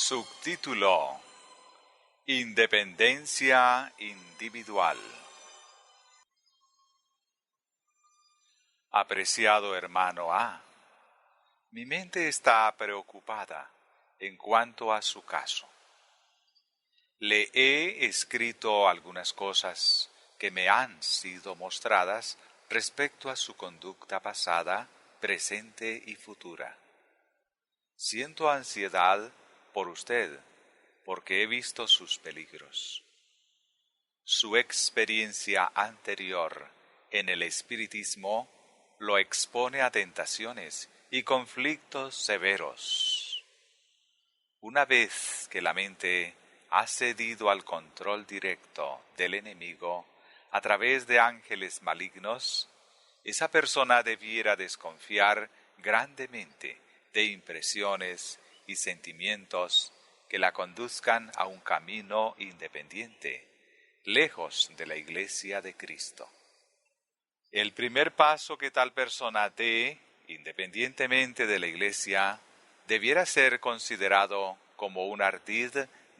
Subtítulo: Independencia individual. Apreciado hermano A, mi mente está preocupada en cuanto a su caso. Le he escrito algunas cosas que me han sido mostradas respecto a su conducta pasada, presente y futura. Siento ansiedad por usted, porque he visto sus peligros. Su experiencia anterior en el espiritismo lo expone a tentaciones y conflictos severos. Una vez que la mente ha cedido al control directo del enemigo a través de ángeles malignos, esa persona debiera desconfiar grandemente de impresiones y sentimientos que la conduzcan a un camino independiente, lejos de la Iglesia de Cristo. El primer paso que tal persona dé, independientemente de la Iglesia, debiera ser considerado como un ardid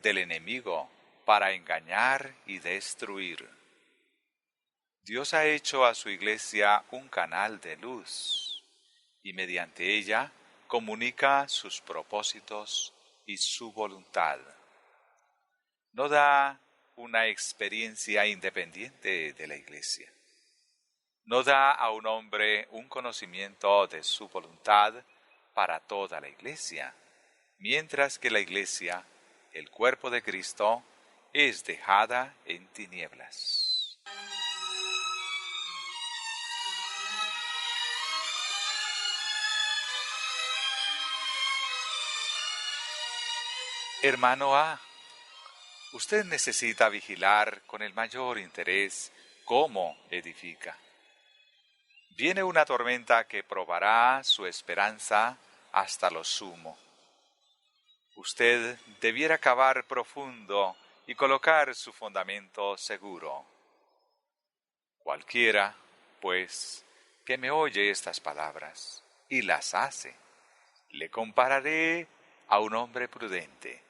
del enemigo para engañar y destruir. Dios ha hecho a su Iglesia un canal de luz y mediante ella comunica sus propósitos y su voluntad. No da una experiencia independiente de la Iglesia. No da a un hombre un conocimiento de su voluntad para toda la Iglesia, mientras que la Iglesia, el cuerpo de Cristo, es dejada en tinieblas. Hermano A, usted necesita vigilar con el mayor interés cómo edifica. Viene una tormenta que probará su esperanza hasta lo sumo. Usted debiera cavar profundo y colocar su fundamento seguro. Cualquiera, pues, que me oye estas palabras y las hace, le compararé a un hombre prudente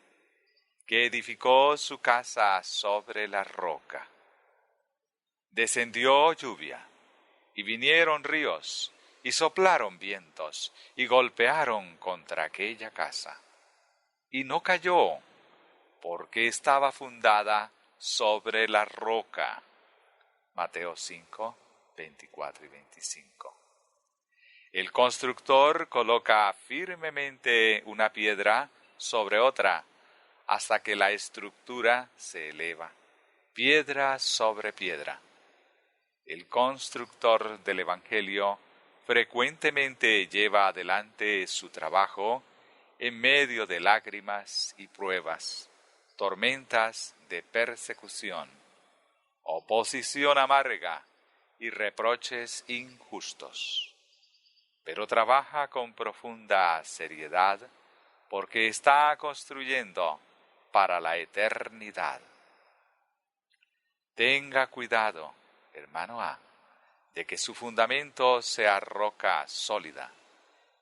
que edificó su casa sobre la roca. Descendió lluvia, y vinieron ríos, y soplaron vientos, y golpearon contra aquella casa. Y no cayó, porque estaba fundada sobre la roca. Mateo 5, 24 y 25. El constructor coloca firmemente una piedra sobre otra, hasta que la estructura se eleva, piedra sobre piedra. El constructor del Evangelio frecuentemente lleva adelante su trabajo en medio de lágrimas y pruebas, tormentas de persecución, oposición amarga y reproches injustos. Pero trabaja con profunda seriedad porque está construyendo para la eternidad. Tenga cuidado, hermano A, de que su fundamento sea roca sólida,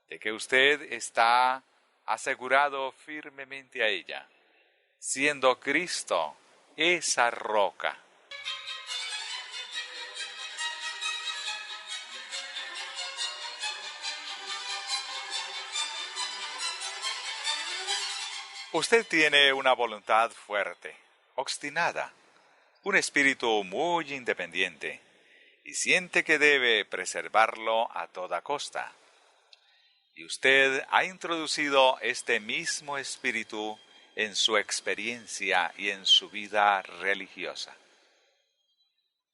de que usted está asegurado firmemente a ella, siendo Cristo esa roca. Usted tiene una voluntad fuerte, obstinada, un espíritu muy independiente, y siente que debe preservarlo a toda costa. Y usted ha introducido este mismo espíritu en su experiencia y en su vida religiosa.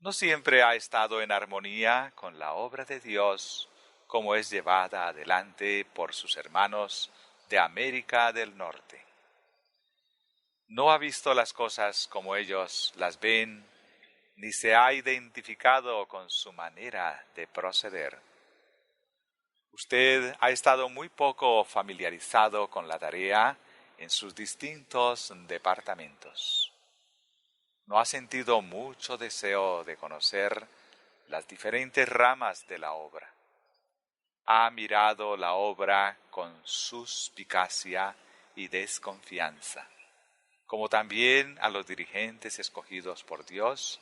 No siempre ha estado en armonía con la obra de Dios como es llevada adelante por sus hermanos de América del Norte. No ha visto las cosas como ellos las ven, ni se ha identificado con su manera de proceder. Usted ha estado muy poco familiarizado con la tarea en sus distintos departamentos. No ha sentido mucho deseo de conocer las diferentes ramas de la obra. Ha mirado la obra con suspicacia y desconfianza, como también a los dirigentes escogidos por Dios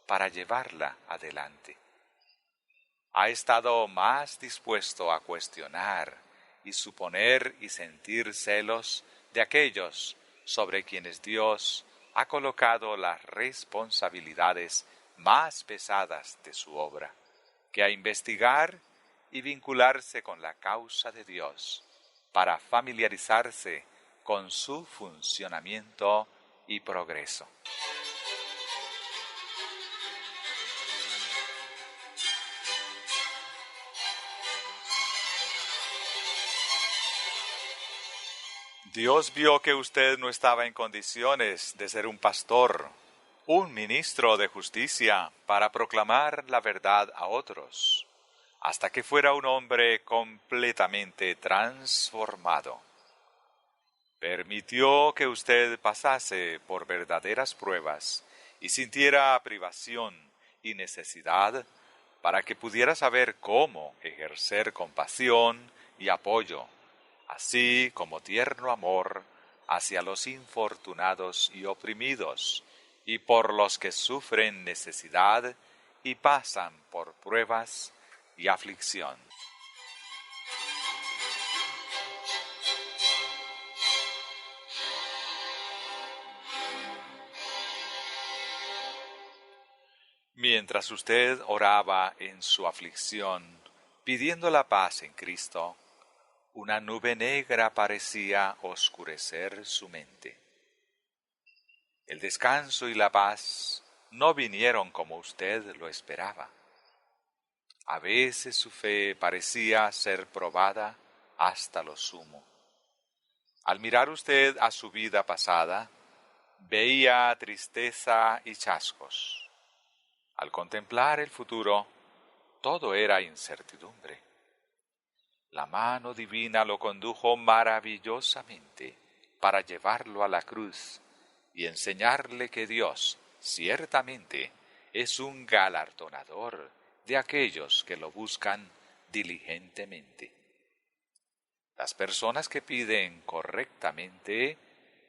para llevarla adelante. Ha estado más dispuesto a cuestionar y suponer y sentir celos de aquellos sobre quienes Dios ha colocado las responsabilidades más pesadas de su obra, que a investigar y vincularse con la causa de Dios para familiarizarse con su funcionamiento y progreso. Dios vio que usted no estaba en condiciones de ser un pastor, un ministro de justicia para proclamar la verdad a otros, hasta que fuera un hombre completamente transformado. Permitió que usted pasase por verdaderas pruebas y sintiera privación y necesidad para que pudiera saber cómo ejercer compasión y apoyo, así como tierno amor hacia los infortunados y oprimidos, y por los que sufren necesidad y pasan por pruebas y aflicción. Mientras usted oraba en su aflicción, pidiendo la paz en Cristo, una nube negra parecía oscurecer su mente. El descanso y la paz no vinieron como usted lo esperaba. A veces su fe parecía ser probada hasta lo sumo. Al mirar usted a su vida pasada, veía tristeza y chascos. Al contemplar el futuro, todo era incertidumbre. La mano divina lo condujo maravillosamente para llevarlo a la cruz y enseñarle que Dios, ciertamente, es un galardonador de aquellos que lo buscan diligentemente. Las personas que piden correctamente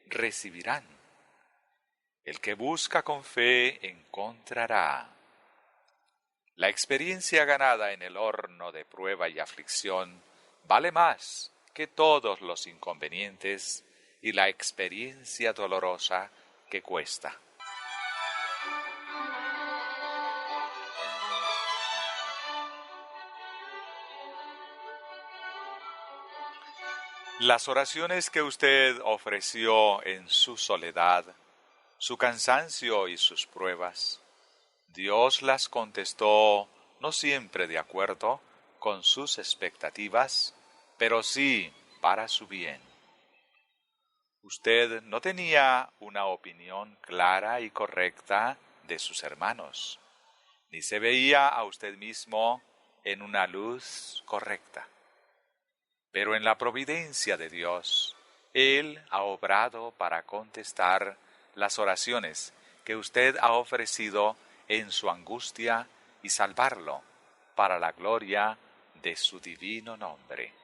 recibirán. El que busca con fe encontrará. La experiencia ganada en el horno de prueba y aflicción vale más que todos los inconvenientes y la experiencia dolorosa que cuesta. Las oraciones que usted ofreció en su soledad, su cansancio y sus pruebas, Dios las contestó no siempre de acuerdo con sus expectativas, pero sí para su bien. Usted no tenía una opinión clara y correcta de sus hermanos, ni se veía a usted mismo en una luz correcta. Pero en la providencia de Dios, Él ha obrado para contestar las oraciones que usted ha ofrecido en su angustia y salvarlo para la gloria de su divino nombre.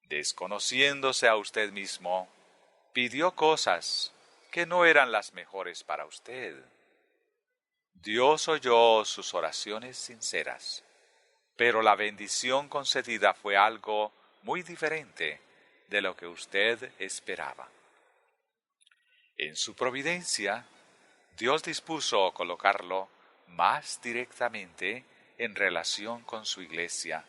Desconociéndose a usted mismo, pidió cosas que no eran las mejores para usted. Dios oyó sus oraciones sinceras, pero la bendición concedida fue algo muy diferente de lo que usted esperaba. En su providencia, Dios dispuso colocarlo más directamente en relación con su iglesia,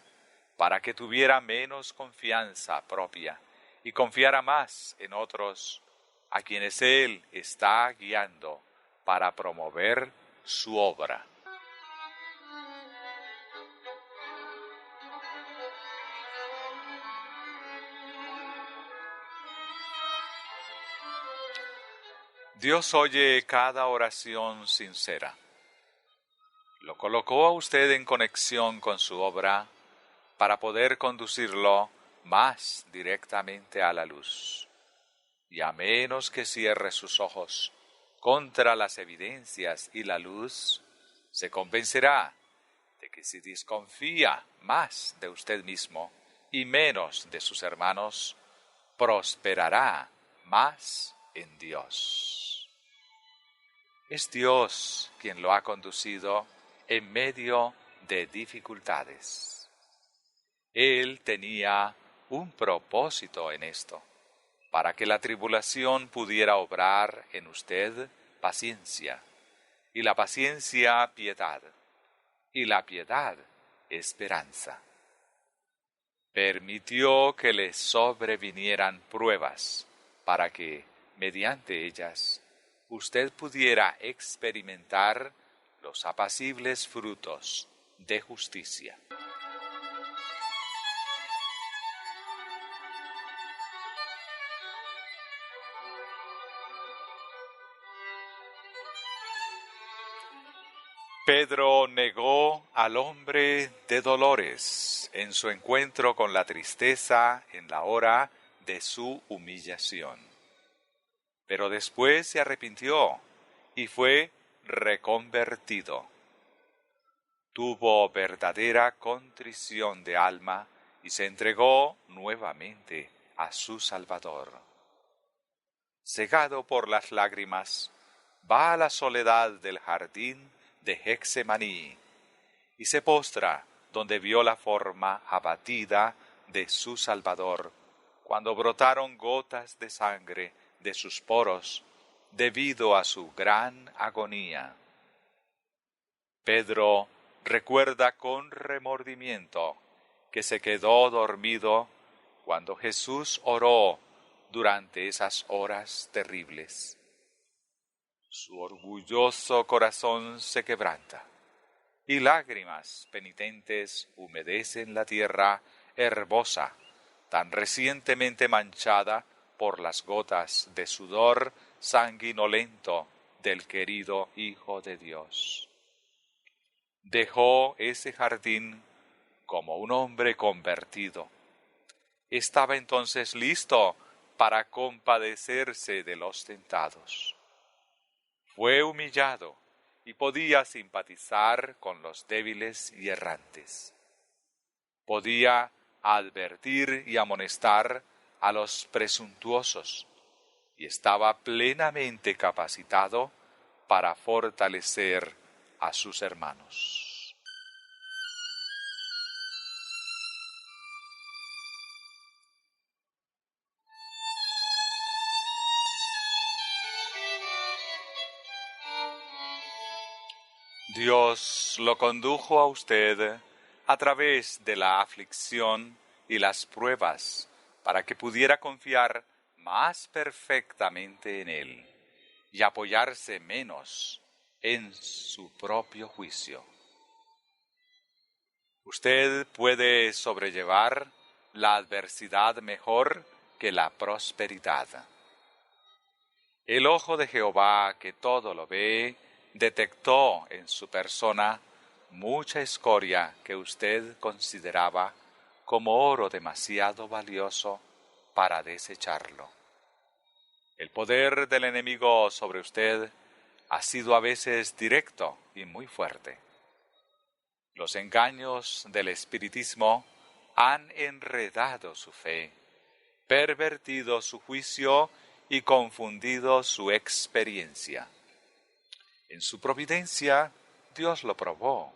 para que tuviera menos confianza propia y confiara más en otros, a quienes Él está guiando para promover su obra. Dios oye cada oración sincera. Lo colocó a usted en conexión con su obra para poder conducirlo más directamente a la luz. Y a menos que cierre sus ojos contra las evidencias y la luz, se convencerá de que si desconfía más de usted mismo y menos de sus hermanos, prosperará más en Dios. Es Dios quien lo ha conducido en medio de dificultades. Él tenía un propósito en esto, para que la tribulación pudiera obrar en usted paciencia, y la paciencia piedad, y la piedad esperanza. Permitió que le sobrevinieran pruebas, para que, mediante ellas, usted pudiera experimentar los apacibles frutos de justicia. Pedro negó al hombre de dolores en su encuentro con la tristeza en la hora de su humillación. Pero después se arrepintió y fue reconvertido. Tuvo verdadera contrición de alma y se entregó nuevamente a su Salvador. Cegado por las lágrimas, va a la soledad del jardín de Getsemaní y se postra donde vio la forma abatida de su Salvador, cuando brotaron gotas de sangre de sus poros debido a su gran agonía. Pedro recuerda con remordimiento que se quedó dormido cuando Jesús oró durante esas horas terribles. Su orgulloso corazón se quebranta, y lágrimas penitentes humedecen la tierra herbosa, tan recientemente manchada por las gotas de sudor sanguinolento del querido Hijo de Dios. Dejó ese jardín como un hombre convertido. Estaba entonces listo para compadecerse de los tentados. Fue humillado y podía simpatizar con los débiles y errantes. Podía advertir y amonestar a los presuntuosos y estaba plenamente capacitado para fortalecer a sus hermanos. Dios lo condujo a usted a través de la aflicción y las pruebas para que pudiera confiar más perfectamente en Él y apoyarse menos en su propio juicio. Usted puede sobrellevar la adversidad mejor que la prosperidad. El ojo de Jehová, que todo lo ve, detectó en su persona mucha escoria que usted consideraba como oro demasiado valioso para desecharlo. El poder del enemigo sobre usted ha sido a veces directo y muy fuerte. Los engaños del espiritismo han enredado su fe, pervertido su juicio y confundido su experiencia. En su providencia, Dios lo probó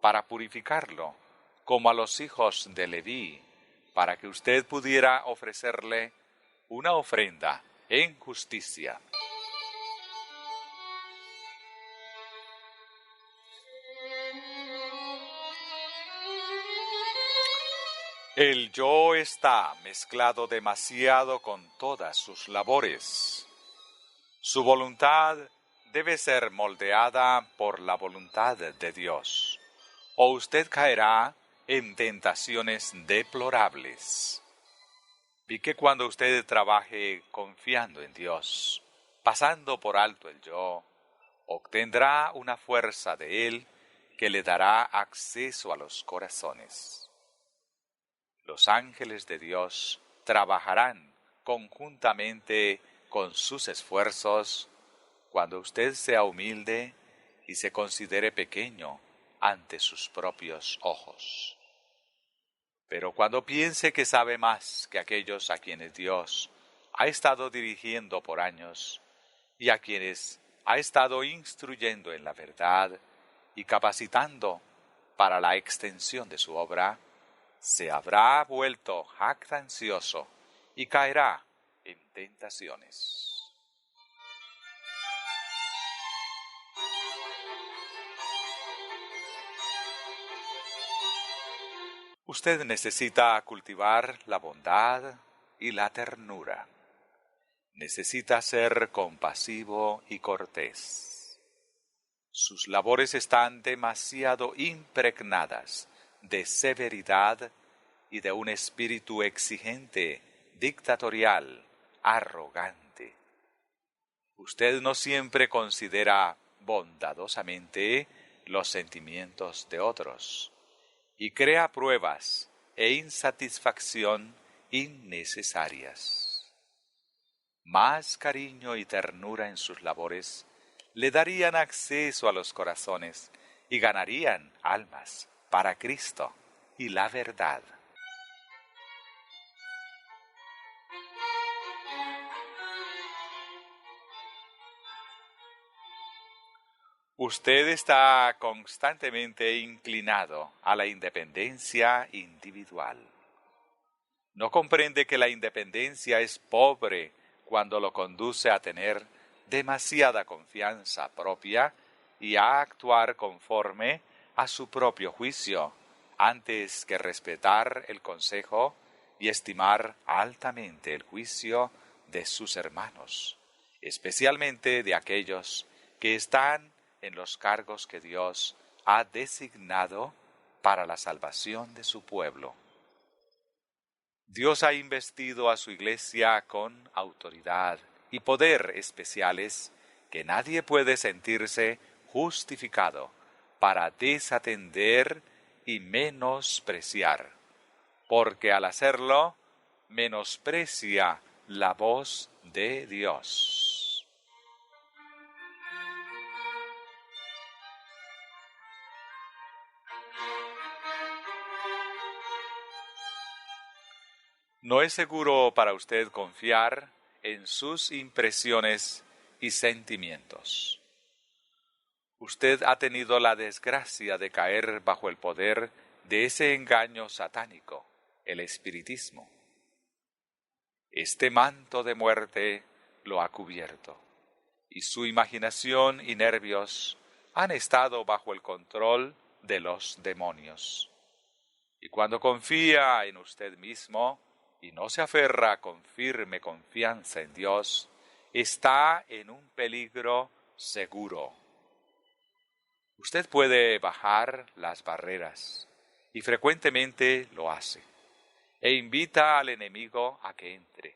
para purificarlo, como a los hijos de Leví, para que usted pudiera ofrecerle una ofrenda en justicia. El yo está mezclado demasiado con todas sus labores. Su voluntad debe ser moldeada por la voluntad de Dios, o usted caerá en tentaciones deplorables. Vi que cuando usted trabaje confiando en Dios, pasando por alto el yo, obtendrá una fuerza de Él que le dará acceso a los corazones. Los ángeles de Dios trabajarán conjuntamente con sus esfuerzos cuando usted sea humilde y se considere pequeño ante sus propios ojos. Pero cuando piense que sabe más que aquellos a quienes Dios ha estado dirigiendo por años y a quienes ha estado instruyendo en la verdad y capacitando para la extensión de su obra, se habrá vuelto jactancioso y caerá en tentaciones. Usted necesita cultivar la bondad y la ternura. Necesita ser compasivo y cortés. Sus labores están demasiado impregnadas de severidad y de un espíritu exigente, dictatorial, arrogante. Usted no siempre considera bondadosamente los sentimientos de otros y crea pruebas e insatisfacción innecesarias. Más cariño y ternura en sus labores le darían acceso a los corazones y ganarían almas para Cristo y la verdad. Usted está constantemente inclinado a la independencia individual. No comprende que la independencia es pobre cuando lo conduce a tener demasiada confianza propia y a actuar conforme a su propio juicio, antes que respetar el consejo y estimar altamente el juicio de sus hermanos, especialmente de aquellos que están en los cargos que Dios ha designado para la salvación de su pueblo. Dios ha investido a su iglesia con autoridad y poder especiales que nadie puede sentirse justificado para desatender y menospreciar, porque al hacerlo menosprecia la voz de Dios. No es seguro para usted confiar en sus impresiones y sentimientos. Usted ha tenido la desgracia de caer bajo el poder de ese engaño satánico, el espiritismo. Este manto de muerte lo ha cubierto, y su imaginación y nervios han estado bajo el control de los demonios. Y cuando confía en usted mismo y no se aferra con firme confianza en Dios, está en un peligro seguro. Usted puede bajar las barreras, y frecuentemente lo hace, e invita al enemigo a que entre,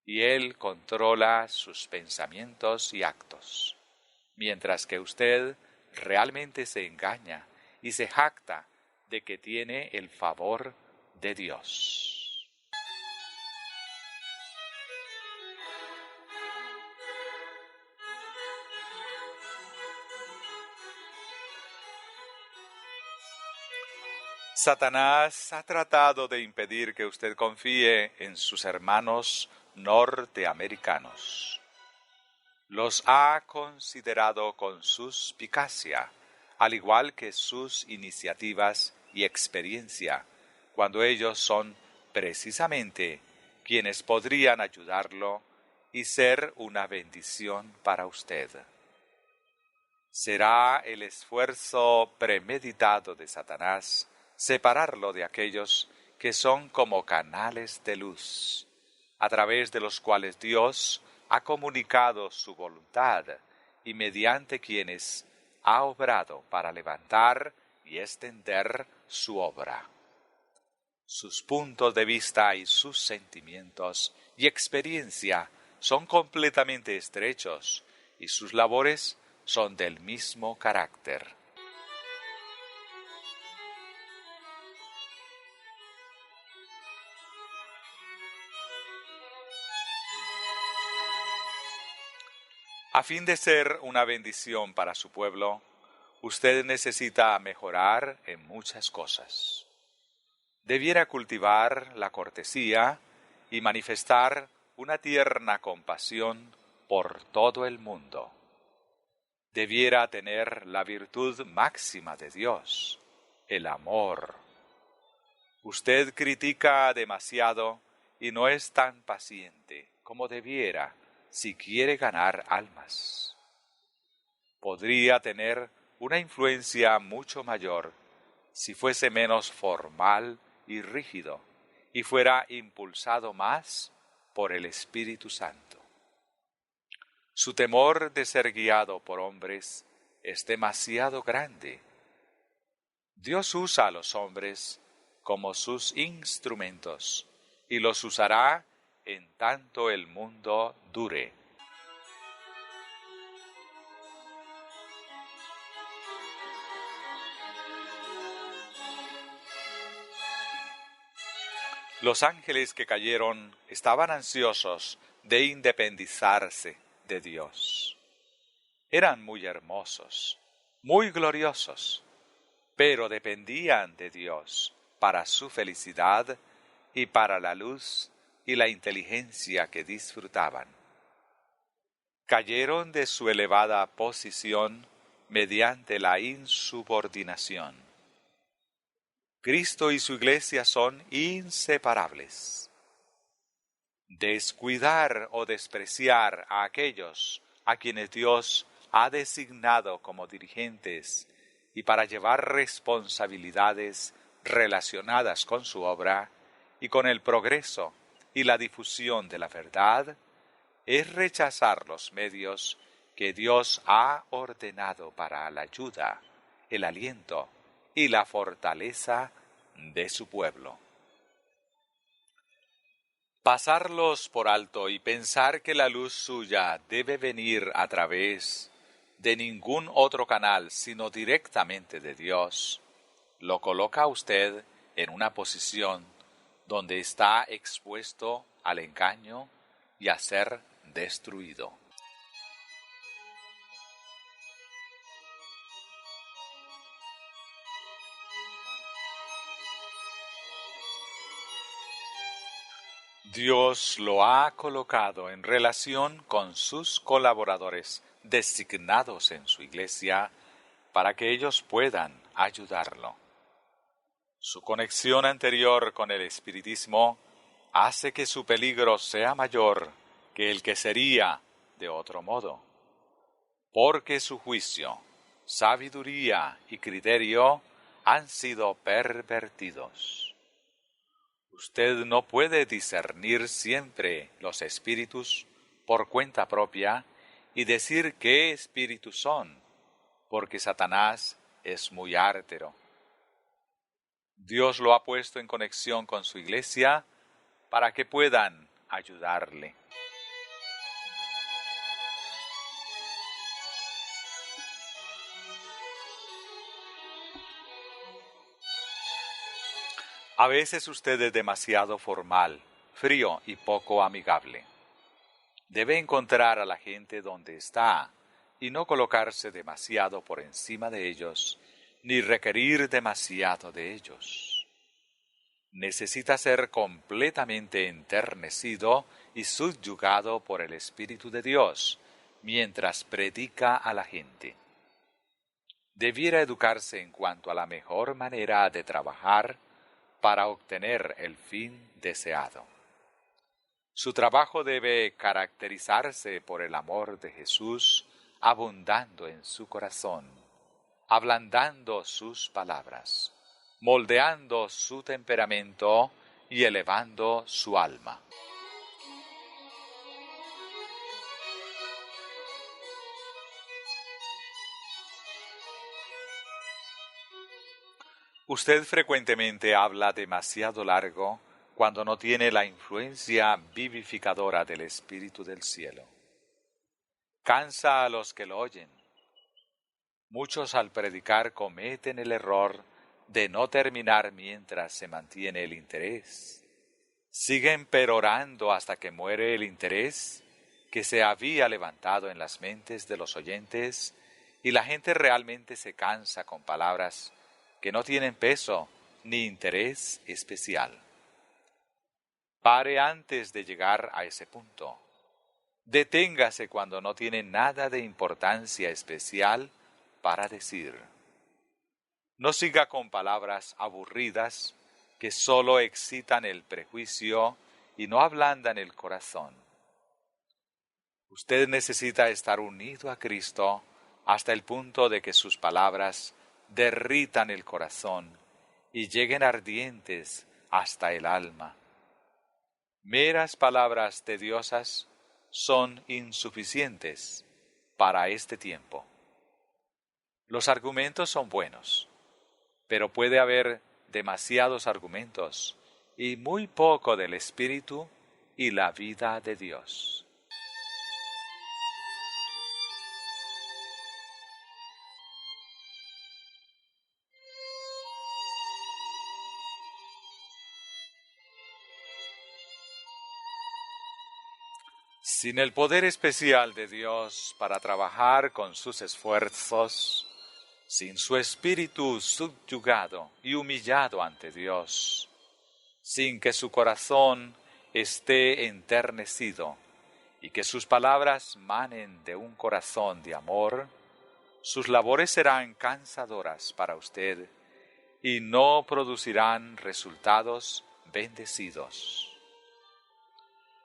y él controla sus pensamientos y actos, mientras que usted realmente se engaña y se jacta de que tiene el favor de Dios. Satanás ha tratado de impedir que usted confíe en sus hermanos norteamericanos. Los ha considerado con suspicacia, al igual que sus iniciativas y experiencia, cuando ellos son precisamente quienes podrían ayudarlo y ser una bendición para usted. Será el esfuerzo premeditado de Satanás separarlo de aquellos que son como canales de luz, a través de los cuales Dios ha comunicado su voluntad y mediante quienes ha obrado para levantar y extender su obra. Sus puntos de vista y sus sentimientos y experiencia son completamente estrechos y sus labores son del mismo carácter. A fin de ser una bendición para su pueblo, usted necesita mejorar en muchas cosas. Debiera cultivar la cortesía y manifestar una tierna compasión por todo el mundo. Debiera tener la virtud máxima de Dios, el amor. Usted critica demasiado y no es tan paciente como debiera si quiere ganar almas. Podría tener una influencia mucho mayor si fuese menos formal y rígido y fuera impulsado más por el Espíritu Santo. Su temor de ser guiado por hombres es demasiado grande. Dios usa a los hombres como sus instrumentos y los usará en tanto el mundo dure. Los ángeles que cayeron estaban ansiosos de independizarse de Dios. Eran muy hermosos, muy gloriosos, pero dependían de Dios para su felicidad y para la luz y la inteligencia que disfrutaban. Cayeron de su elevada posición mediante la insubordinación. Cristo y su Iglesia son inseparables. Descuidar o despreciar a aquellos a quienes Dios ha designado como dirigentes y para llevar responsabilidades relacionadas con su obra y con el progreso y la difusión de la verdad, es rechazar los medios que Dios ha ordenado para la ayuda, el aliento y la fortaleza de su pueblo. Pasarlos por alto y pensar que la luz suya debe venir a través de ningún otro canal sino directamente de Dios, lo coloca a usted en una posición donde está expuesto al engaño y a ser destruido. Dios lo ha colocado en relación con sus colaboradores designados en su iglesia para que ellos puedan ayudarlo. Su conexión anterior con el espiritismo hace que su peligro sea mayor que el que sería de otro modo, porque su juicio, sabiduría y criterio han sido pervertidos. Usted no puede discernir siempre los espíritus por cuenta propia y decir qué espíritus son, porque Satanás es muy ártero. Dios lo ha puesto en conexión con su iglesia para que puedan ayudarle. A veces usted es demasiado formal, frío y poco amigable. Debe encontrar a la gente donde está y no colocarse demasiado por encima de ellos, ni requerir demasiado de ellos. Necesita ser completamente enternecido y subyugado por el Espíritu de Dios mientras predica a la gente. Debiera educarse en cuanto a la mejor manera de trabajar para obtener el fin deseado. Su trabajo debe caracterizarse por el amor de Jesús abundando en su corazón, ablandando sus palabras, moldeando su temperamento y elevando su alma. Usted frecuentemente habla demasiado largo cuando no tiene la influencia vivificadora del Espíritu del cielo. Cansa a los que lo oyen. Muchos al predicar cometen el error de no terminar mientras se mantiene el interés. Siguen perorando hasta que muere el interés que se había levantado en las mentes de los oyentes y la gente realmente se cansa con palabras que no tienen peso ni interés especial. Pare antes de llegar a ese punto. Deténgase cuando no tiene nada de importancia especial para decir. No siga con palabras aburridas que solo excitan el prejuicio y no ablandan el corazón. Usted necesita estar unido a Cristo hasta el punto de que sus palabras derritan el corazón y lleguen ardientes hasta el alma. Meras palabras tediosas son insuficientes para este tiempo. Los argumentos son buenos, pero puede haber demasiados argumentos y muy poco del Espíritu y la vida de Dios. Sin el poder especial de Dios para trabajar con sus esfuerzos, sin su espíritu subyugado y humillado ante Dios, sin que su corazón esté enternecido y que sus palabras manen de un corazón de amor, sus labores serán cansadoras para usted y no producirán resultados bendecidos.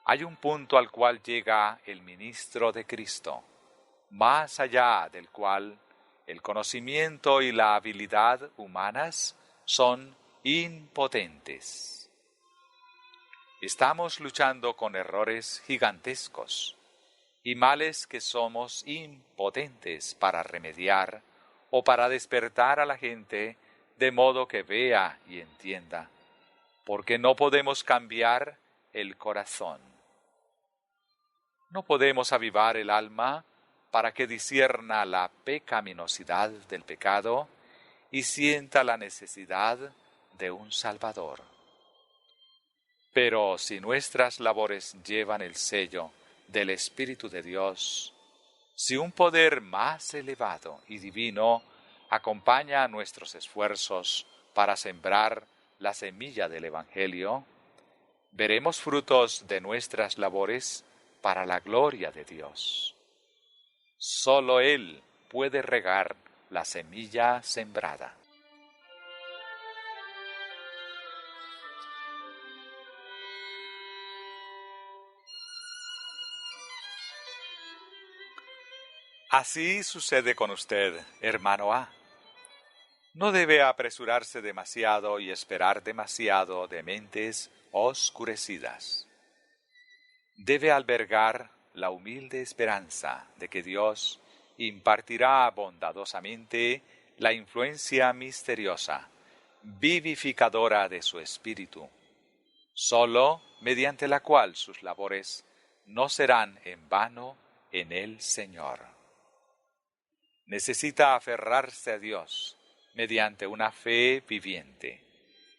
Hay un punto al cual llega el ministro de Cristo, más allá del cual el conocimiento y la habilidad humanas son impotentes. Estamos luchando con errores gigantescos y males que somos impotentes para remediar o para despertar a la gente de modo que vea y entienda, porque no podemos cambiar el corazón. No podemos avivar el alma para que discierna la pecaminosidad del pecado y sienta la necesidad de un Salvador. Pero si nuestras labores llevan el sello del Espíritu de Dios, si un poder más elevado y divino acompaña a nuestros esfuerzos para sembrar la semilla del Evangelio, veremos frutos de nuestras labores para la gloria de Dios. Solo Él puede regar la semilla sembrada. Así sucede con usted, hermano A. No debe apresurarse demasiado y esperar demasiado de mentes oscurecidas. Debe albergar la humilde esperanza de que Dios impartirá bondadosamente la influencia misteriosa, vivificadora de su espíritu, solo mediante la cual sus labores no serán en vano en el Señor. Necesita aferrarse a Dios mediante una fe viviente,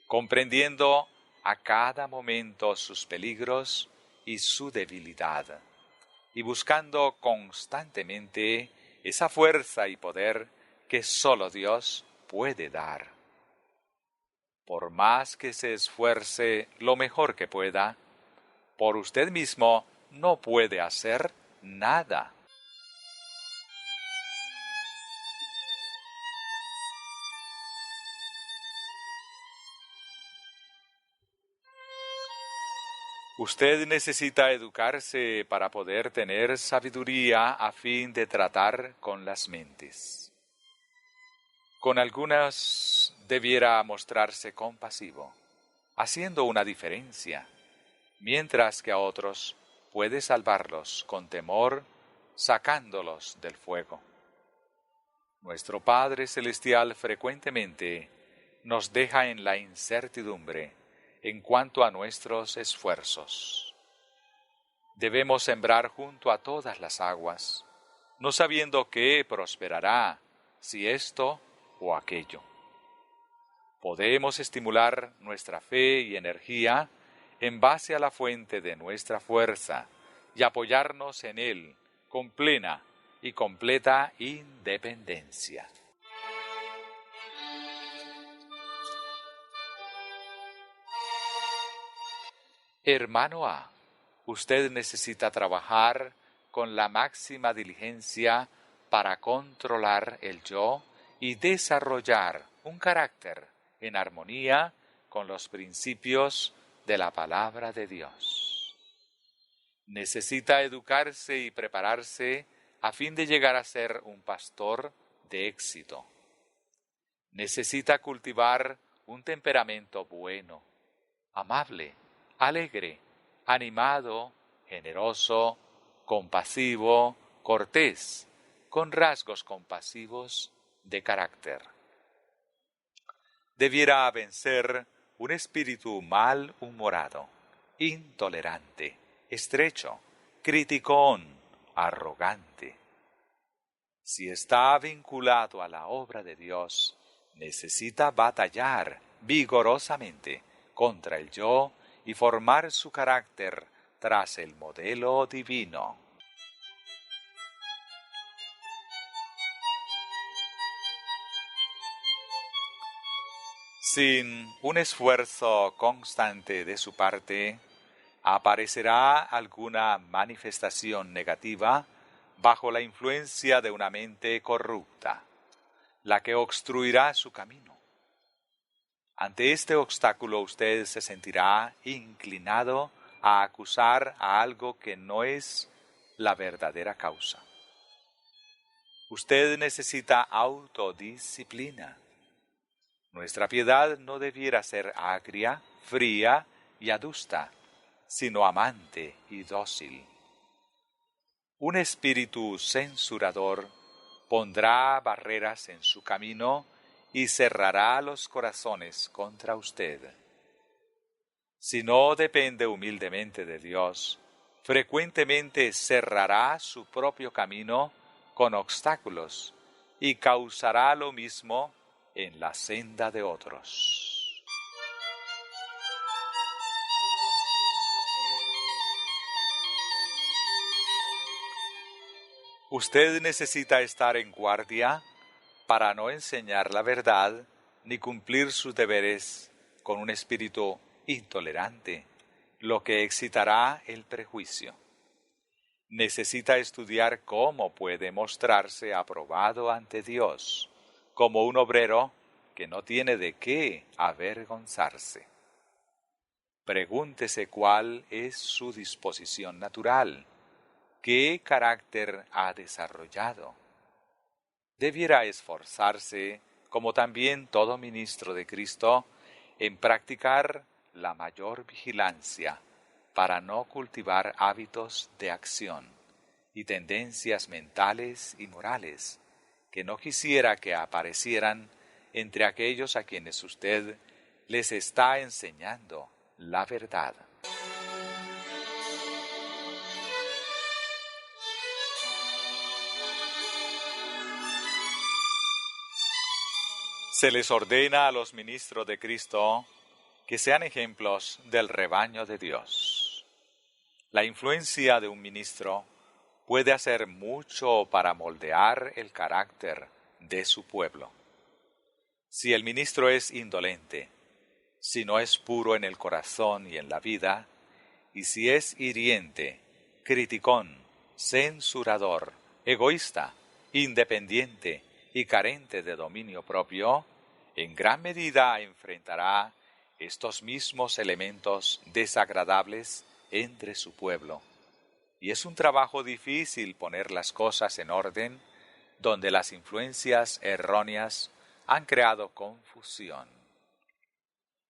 comprendiendo a cada momento sus peligros y su debilidad, y buscando constantemente esa fuerza y poder que sólo Dios puede dar. Por más que se esfuerce lo mejor que pueda, por usted mismo no puede hacer nada. Usted necesita educarse para poder tener sabiduría a fin de tratar con las mentes. Con algunas debiera mostrarse compasivo, haciendo una diferencia, mientras que a otros puede salvarlos con temor, sacándolos del fuego. Nuestro Padre Celestial frecuentemente nos deja en la incertidumbre en cuanto a nuestros esfuerzos. Debemos sembrar junto a todas las aguas, no sabiendo qué prosperará, si esto o aquello. Podemos estimular nuestra fe y energía en base a la fuente de nuestra fuerza y apoyarnos en Él con plena y completa independencia. Hermano A, usted necesita trabajar con la máxima diligencia para controlar el yo y desarrollar un carácter en armonía con los principios de la palabra de Dios. Necesita educarse y prepararse a fin de llegar a ser un pastor de éxito. Necesita cultivar un temperamento bueno, amable, alegre, animado, generoso, compasivo, cortés, con rasgos compasivos de carácter. Debiera vencer un espíritu malhumorado, intolerante, estrecho, criticón, arrogante. Si está vinculado a la obra de Dios, necesita batallar vigorosamente contra el yo y formar su carácter tras el modelo divino. Sin un esfuerzo constante de su parte, aparecerá alguna manifestación negativa bajo la influencia de una mente corrupta, la que obstruirá su camino. Ante este obstáculo usted se sentirá inclinado a acusar a algo que no es la verdadera causa. Usted necesita autodisciplina. Nuestra piedad no debiera ser agria, fría y adusta, sino amante y dócil. Un espíritu censurador pondrá barreras en su camino y cerrará los corazones contra usted. Si no depende humildemente de Dios, frecuentemente cerrará su propio camino con obstáculos y causará lo mismo en la senda de otros. Usted necesita estar en guardia para no enseñar la verdad ni cumplir sus deberes con un espíritu intolerante, lo que excitará el prejuicio. Necesita estudiar cómo puede mostrarse aprobado ante Dios, como un obrero que no tiene de qué avergonzarse. Pregúntese cuál es su disposición natural, qué carácter ha desarrollado. Debiera esforzarse, como también todo ministro de Cristo, en practicar la mayor vigilancia para no cultivar hábitos de acción y tendencias mentales y morales que no quisiera que aparecieran entre aquellos a quienes usted les está enseñando la verdad. Se les ordena a los ministros de Cristo que sean ejemplos del rebaño de Dios. La influencia de un ministro puede hacer mucho para moldear el carácter de su pueblo. Si el ministro es indolente, si no es puro en el corazón y en la vida, y si es hiriente, criticón, censurador, egoísta, independiente y carente de dominio propio, en gran medida enfrentará estos mismos elementos desagradables entre su pueblo. Y es un trabajo difícil poner las cosas en orden donde las influencias erróneas han creado confusión.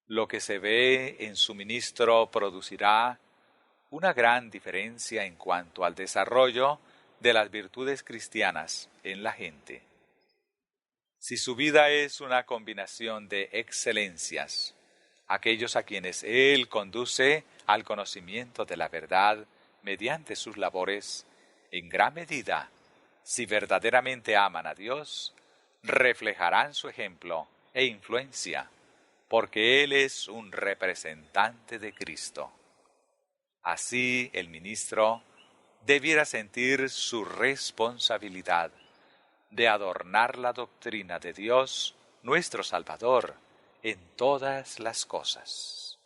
Lo que se ve en su ministro producirá una gran diferencia en cuanto al desarrollo de las virtudes cristianas en la gente. Si su vida es una combinación de excelencias, aquellos a quienes Él conduce al conocimiento de la verdad mediante sus labores, en gran medida, si verdaderamente aman a Dios, reflejarán su ejemplo e influencia, porque Él es un representante de Cristo. Así el ministro debiera sentir su responsabilidad de adornar la doctrina de Dios, nuestro Salvador, en todas las cosas.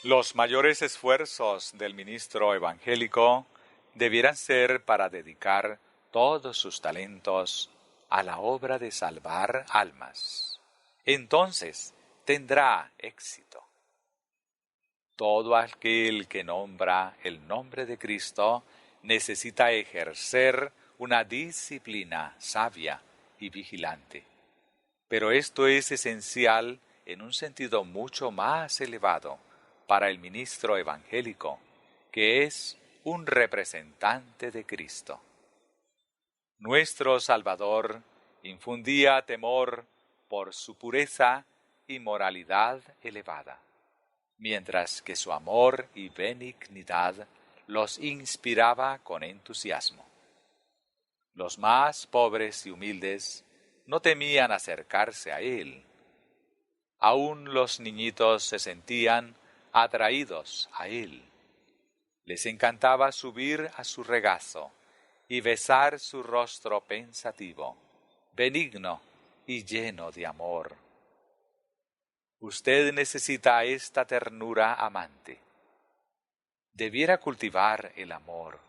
Los mayores esfuerzos del ministro evangélico debieran ser para dedicar todos sus talentos a la obra de salvar almas. Entonces tendrá éxito. Todo aquel que nombra el nombre de Cristo necesita ejercer una disciplina sabia y vigilante. Pero esto es esencial en un sentido mucho más elevado para el ministro evangélico, que es un representante de Cristo. Nuestro Salvador infundía temor por su pureza y moralidad elevada, mientras que su amor y benignidad los inspiraba con entusiasmo. Los más pobres y humildes no temían acercarse a él. Aún los niñitos se sentían atraídos a él. Les encantaba subir a su regazo y besar su rostro pensativo, benigno y lleno de amor. Usted necesita esta ternura amante. Debiera cultivar el amor.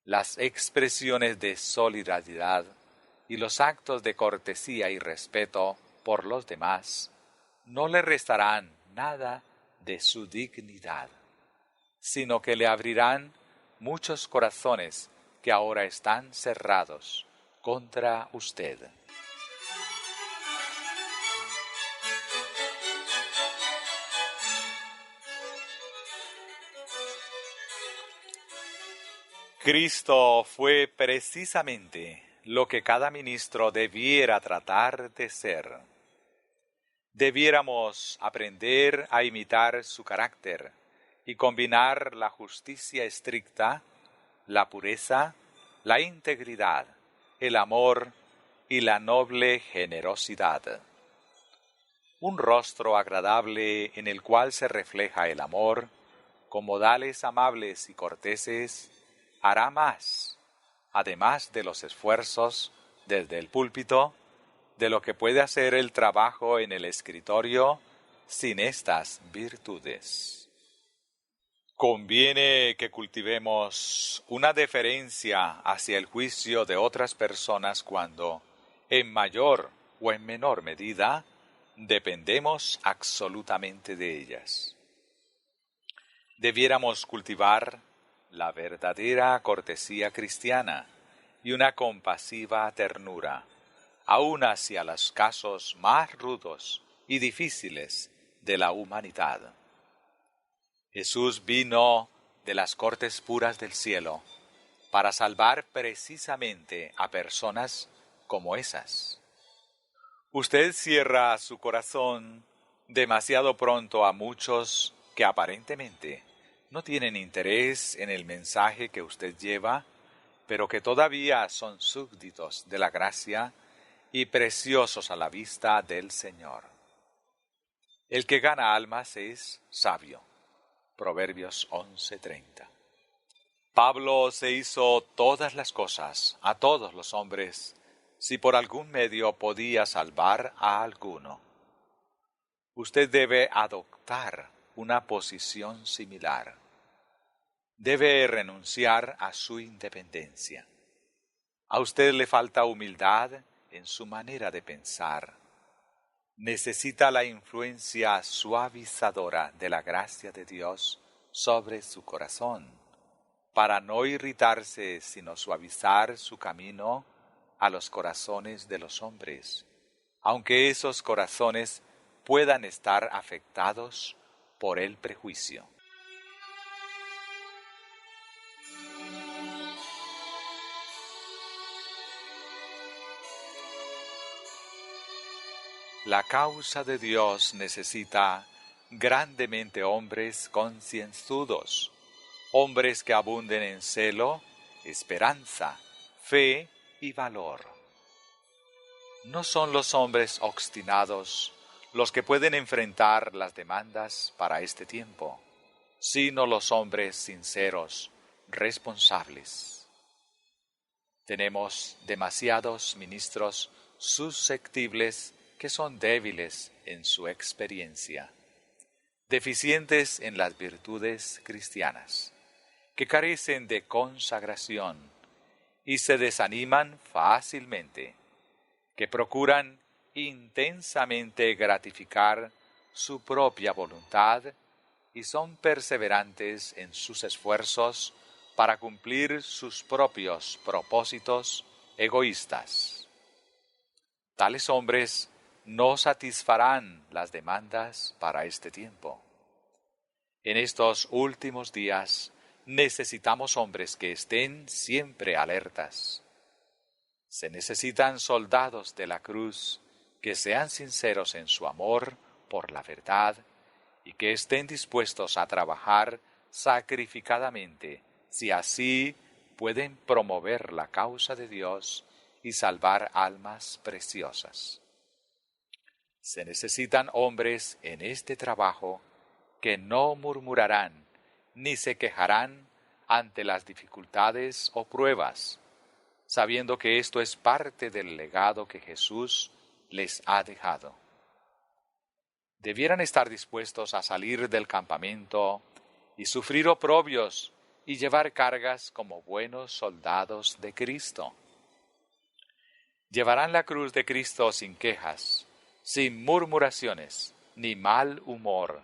Las expresiones de solidaridad y los actos de cortesía y respeto por los demás no le restarán nada de su dignidad, sino que le abrirán muchos corazones que ahora están cerrados contra usted. Cristo fue precisamente lo que cada ministro debiera tratar de ser. Debiéramos aprender a imitar su carácter y combinar la justicia estricta, la pureza, la integridad, el amor y la noble generosidad. Un rostro agradable en el cual se refleja el amor, con modales amables y corteses, hará más, además de los esfuerzos desde el púlpito, de lo que puede hacer el trabajo en el escritorio sin estas virtudes. Conviene que cultivemos una deferencia hacia el juicio de otras personas cuando, en mayor o en menor medida, dependemos absolutamente de ellas. Debiéramos cultivar la verdadera cortesía cristiana y una compasiva ternura, aun hacia los casos más rudos y difíciles de la humanidad. Jesús vino de las cortes puras del cielo para salvar precisamente a personas como esas. Usted cierra su corazón demasiado pronto a muchos que aparentemente no tienen interés en el mensaje que usted lleva, pero que todavía son súbditos de la gracia y preciosos a la vista del Señor. El que gana almas es sabio. Proverbios 11:30. Pablo se hizo todas las cosas a todos los hombres, si por algún medio podía salvar a alguno. Usted debe adoptar una posición similar. Debe renunciar a su independencia. A usted le falta humildad en su manera de pensar. Necesita la influencia suavizadora de la gracia de Dios sobre su corazón, para no irritarse, sino suavizar su camino a los corazones de los hombres, aunque esos corazones puedan estar afectados por el prejuicio. La causa de Dios necesita grandemente hombres concienzudos, hombres que abunden en celo, esperanza, fe y valor. No son los hombres obstinados los que pueden enfrentar las demandas para este tiempo, sino los hombres sinceros, responsables. Tenemos demasiados ministros susceptibles que son débiles en su experiencia. deficientes en las virtudes cristianas, que carecen de consagración y se desaniman fácilmente, que procuran intensamente gratificar su propia voluntad y son perseverantes en sus esfuerzos para cumplir sus propios propósitos egoístas. Tales hombres no satisfarán las demandas para este tiempo. En estos últimos días necesitamos hombres que estén siempre alertas. Se necesitan soldados de la cruz que sean sinceros en su amor por la verdad y que estén dispuestos a trabajar sacrificadamente si así pueden promover la causa de Dios y salvar almas preciosas. Se necesitan hombres en este trabajo que no murmurarán ni se quejarán ante las dificultades o pruebas, sabiendo que esto es parte del legado que Jesús les ha dejado. Debieran estar dispuestos a salir del campamento y sufrir oprobios y llevar cargas como buenos soldados de Cristo. Llevarán la cruz de Cristo sin quejas, sin murmuraciones ni mal humor,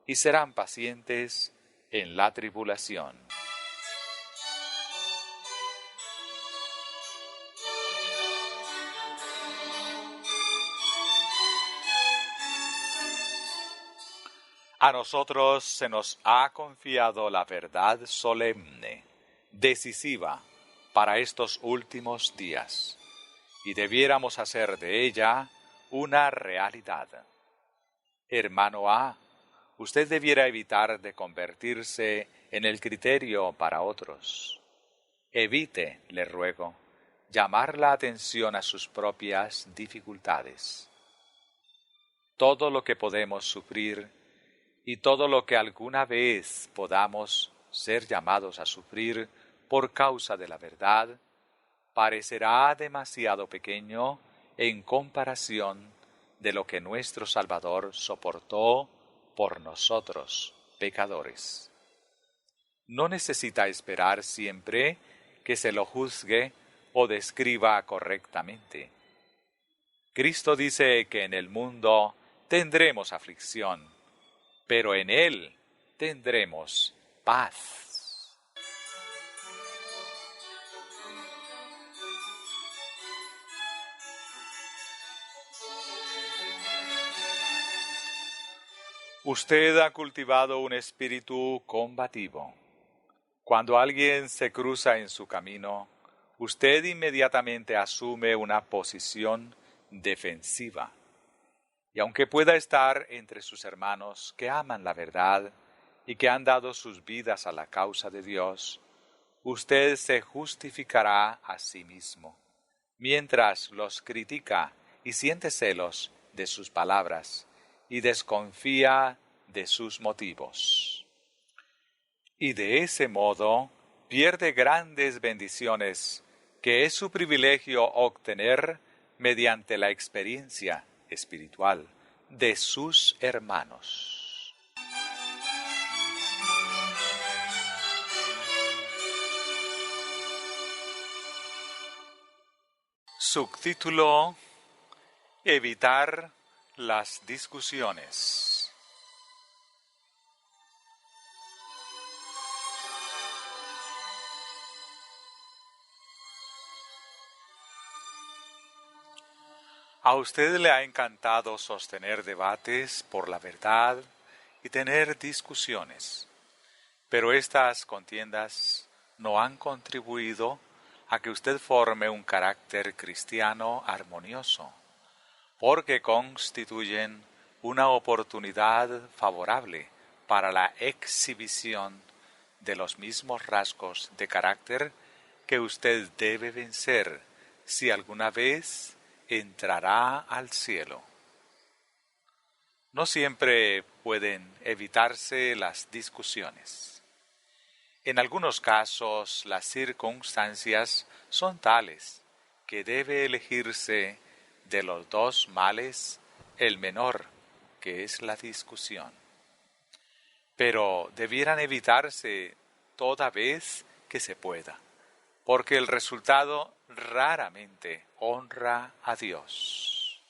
y serán pacientes en la tribulación. A nosotros se nos ha confiado la verdad solemne, decisiva para estos últimos días, y debiéramos hacer de ella una realidad. Hermano A, usted debiera evitar de convertirse en el criterio para otros. Evite, le ruego, llamar la atención a sus propias dificultades. Todo lo que podemos sufrir y todo lo que alguna vez podamos ser llamados a sufrir por causa de la verdad, parecerá demasiado pequeño en comparación de lo que nuestro Salvador soportó por nosotros, pecadores. No necesita esperar siempre que se lo juzgue o describa correctamente. Cristo dice que en el mundo tendremos aflicción, pero en Él tendremos paz. Usted ha cultivado un espíritu combativo. Cuando alguien se cruza en su camino, usted inmediatamente asume una posición defensiva. Y aunque pueda estar entre sus hermanos que aman la verdad y que han dado sus vidas a la causa de Dios, usted se justificará a sí mismo, mientras los critica y siente celos de sus palabras y desconfía de sus motivos. Y de ese modo pierde grandes bendiciones que es su privilegio obtener mediante la experiencia espiritual de sus hermanos. Subtítulo: Evitar las discusiones. A usted le ha encantado sostener debates por la verdad y tener discusiones, pero estas contiendas no han contribuido a que usted forme un carácter cristiano armonioso, porque constituyen una oportunidad favorable para la exhibición de los mismos rasgos de carácter que usted debe vencer si alguna vez entrará al cielo. No siempre pueden evitarse las discusiones. En algunos casos, las circunstancias son tales que debe elegirse de los dos males el menor, que es la discusión. pero debieran evitarse toda vez que se pueda, porque el resultado raramente honra a Dios.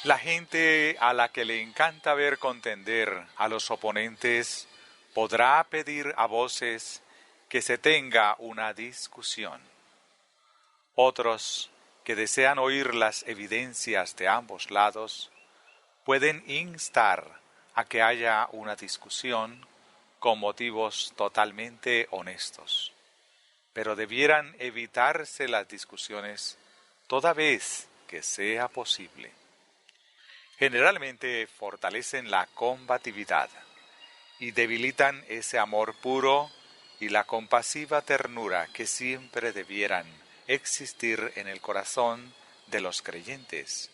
La gente a la que le encanta ver contender a los oponentes podrá pedir a voces que se tenga una discusión. Otros, que desean oír las evidencias de ambos lados, pueden instar a que haya una discusión con motivos totalmente honestos, pero debieran evitarse las discusiones toda vez que sea posible. Generalmente fortalecen la combatividad y debilitan ese amor puro y la compasiva ternura que siempre debieran existir en el corazón de los creyentes,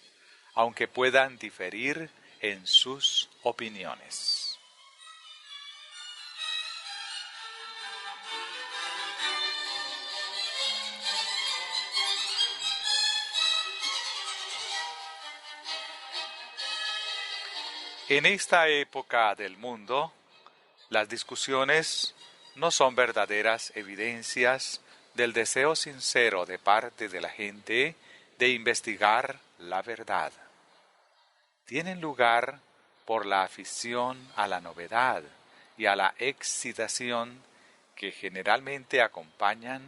aunque puedan diferir en sus opiniones. En esta época del mundo, las discusiones no son verdaderas evidencias del deseo sincero de parte de la gente de investigar la verdad. Tienen lugar por la afición a la novedad y a la excitación que generalmente acompañan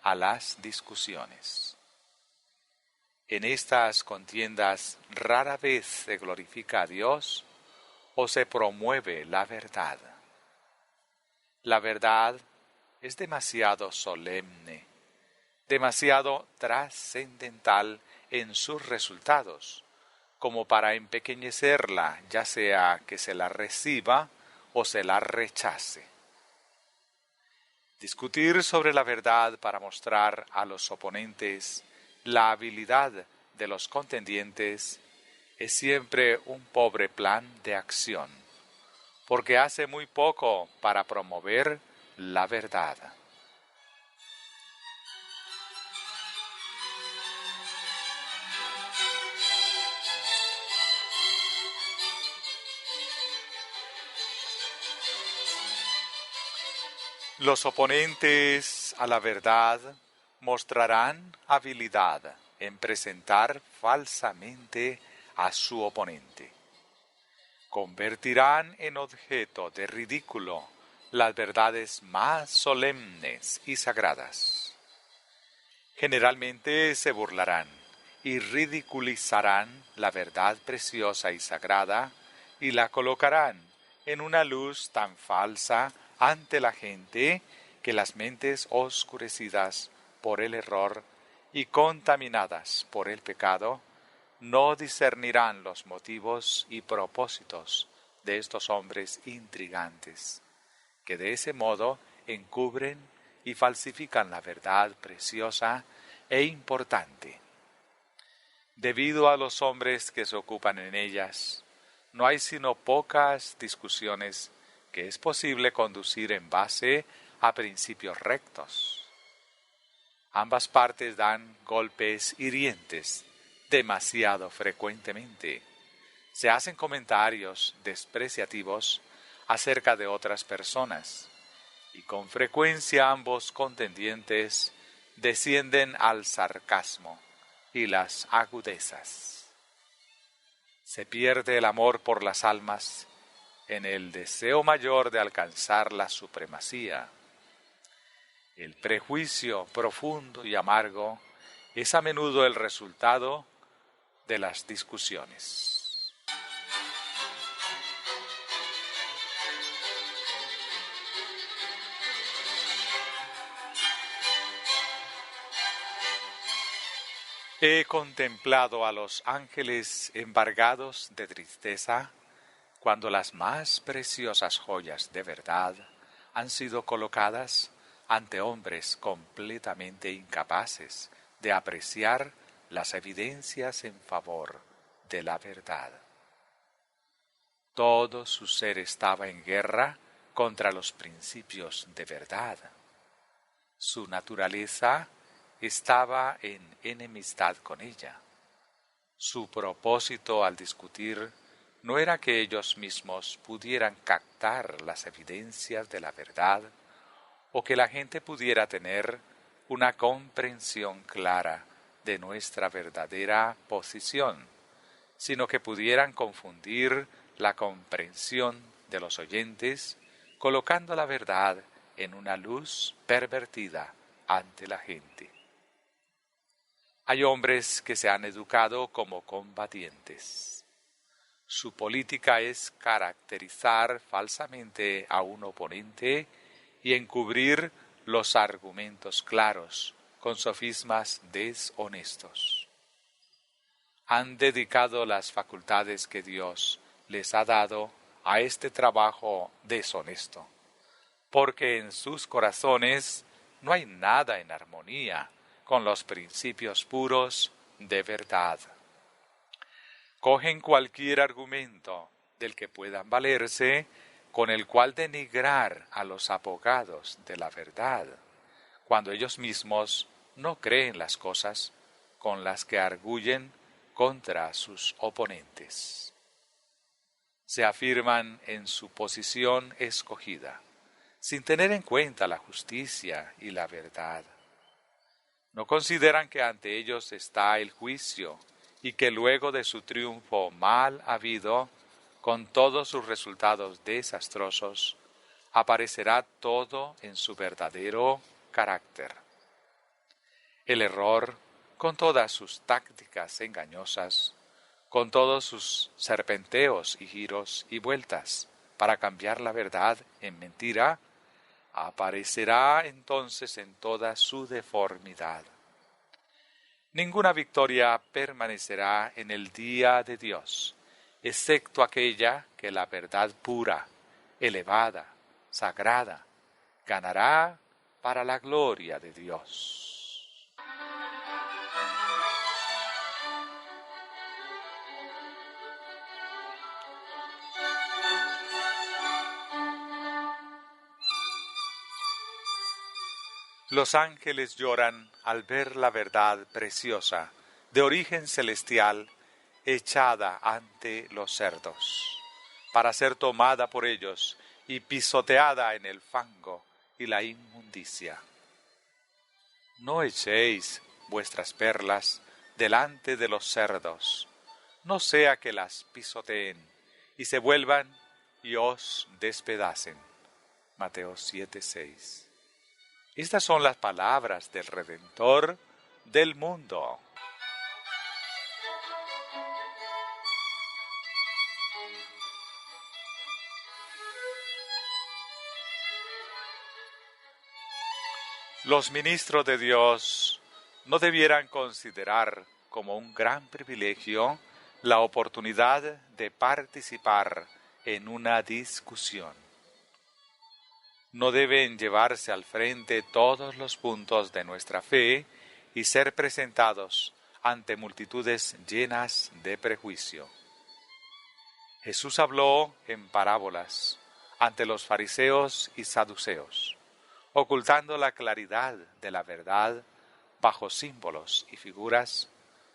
a las discusiones. En estas contiendas rara vez se glorifica a Dios o se promueve la verdad. La verdad es demasiado solemne, demasiado trascendental en sus resultados, como para empequeñecerla, ya sea que se la reciba o se la rechace. Discutir sobre la verdad para mostrar a los oponentes la habilidad de los contendientes es siempre un pobre plan de acción, porque hace muy poco para promover la verdad. Los oponentes a la verdad mostrarán habilidad en presentar falsamente a su oponente. Convertirán en objeto de ridículo las verdades más solemnes y sagradas. Generalmente se burlarán y ridiculizarán la verdad preciosa y sagrada y la colocarán en una luz tan falsa ante la gente que las mentes oscurecidas por el error y contaminadas por el pecado no discernirán los motivos y propósitos de estos hombres intrigantes, que de ese modo encubren y falsifican la verdad preciosa e importante. Debido a los hombres que se ocupan en ellas, no hay sino pocas discusiones que es posible conducir en base a principios rectos. Ambas partes dan golpes hirientes demasiado frecuentemente. Se hacen comentarios despreciativos acerca de otras personas y con frecuencia ambos contendientes descienden al sarcasmo y las agudezas. Se pierde el amor por las almas en el deseo mayor de alcanzar la supremacía. El prejuicio profundo y amargo es a menudo el resultado de las discusiones. He contemplado a los ángeles embargados de tristeza cuando las más preciosas joyas de verdad han sido colocadas ante hombres completamente incapaces de apreciar las evidencias en favor de la verdad. Todo su ser estaba en guerra contra los principios de verdad. Su naturaleza estaba en enemistad con ella. Su propósito al discutir no era que ellos mismos pudieran captar las evidencias de la verdad o que la gente pudiera tener una comprensión clara de nuestra verdadera posición, sino que pudieran confundir la comprensión de los oyentes, colocando la verdad en una luz pervertida ante la gente. Hay hombres que se han educado como combatientes. Su política es caracterizar falsamente a un oponente y encubrir los argumentos claros con sofismas deshonestos. Han dedicado las facultades que Dios les ha dado a este trabajo deshonesto, porque en sus corazones no hay nada en armonía con los principios puros de verdad. Cogen cualquier argumento del que puedan valerse, con el cual denigrar a los abogados de la verdad, cuando ellos mismos no creen las cosas con las que arguyen contra sus oponentes. Se afirman en su posición escogida, sin tener en cuenta la justicia y la verdad. No consideran que ante ellos está el juicio y que luego de su triunfo mal habido, con todos sus resultados desastrosos, aparecerá todo en su verdadero carácter. El error, con todas sus tácticas engañosas, con todos sus serpenteos y giros y vueltas para cambiar la verdad en mentira, aparecerá entonces en toda su deformidad. Ninguna victoria permanecerá en el día de Dios, excepto aquella que la verdad pura, elevada, sagrada, ganará para la gloria de Dios. Los ángeles lloran al ver la verdad preciosa, de origen celestial, echada ante los cerdos, para ser tomada por ellos y pisoteada en el fango y la inmundicia. No echéis vuestras perlas delante de los cerdos, no sea que las pisoteen y se vuelvan y os despedacen. Mateo 7:6. Estas son las palabras del Redentor del mundo. Los ministros de Dios no debieran considerar como un gran privilegio la oportunidad de participar en una discusión. No deben llevarse al frente todos los puntos de nuestra fe y ser presentados ante multitudes llenas de prejuicio. Jesús habló en parábolas ante los fariseos y saduceos, ocultando la claridad de la verdad bajo símbolos y figuras,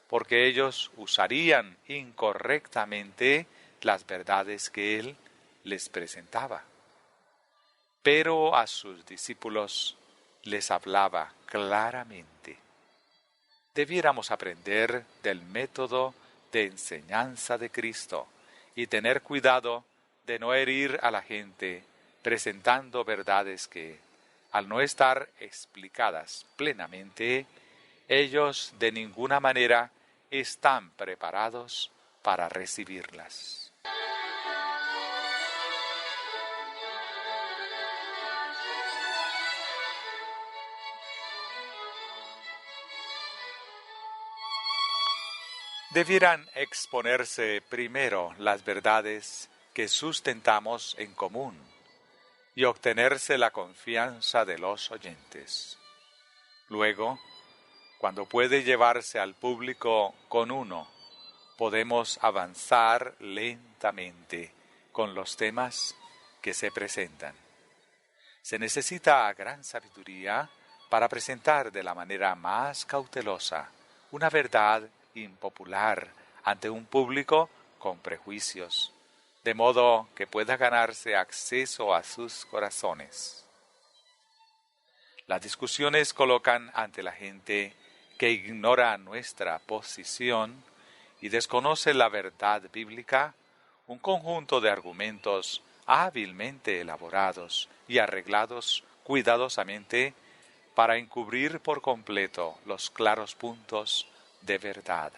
porque ellos usarían incorrectamente las verdades que Él les presentaba. Pero a sus discípulos les hablaba claramente. Debiéramos aprender del método de enseñanza de Cristo y tener cuidado de no herir a la gente presentando verdades que, al no estar explicadas plenamente, ellos de ninguna manera están preparados para recibirlas. Debieran exponerse primero las verdades que sustentamos en común y obtenerse la confianza de los oyentes. Luego, cuando puede llevarse al público con uno, podemos avanzar lentamente con los temas que se presentan. Se necesita gran sabiduría para presentar de la manera más cautelosa una verdad impopular ante un público con prejuicios, de modo que pueda ganarse acceso a sus corazones. Las discusiones colocan ante la gente que ignora nuestra posición y desconoce la verdad bíblica un conjunto de argumentos hábilmente elaborados y arreglados cuidadosamente para encubrir por completo los claros puntos de verdad.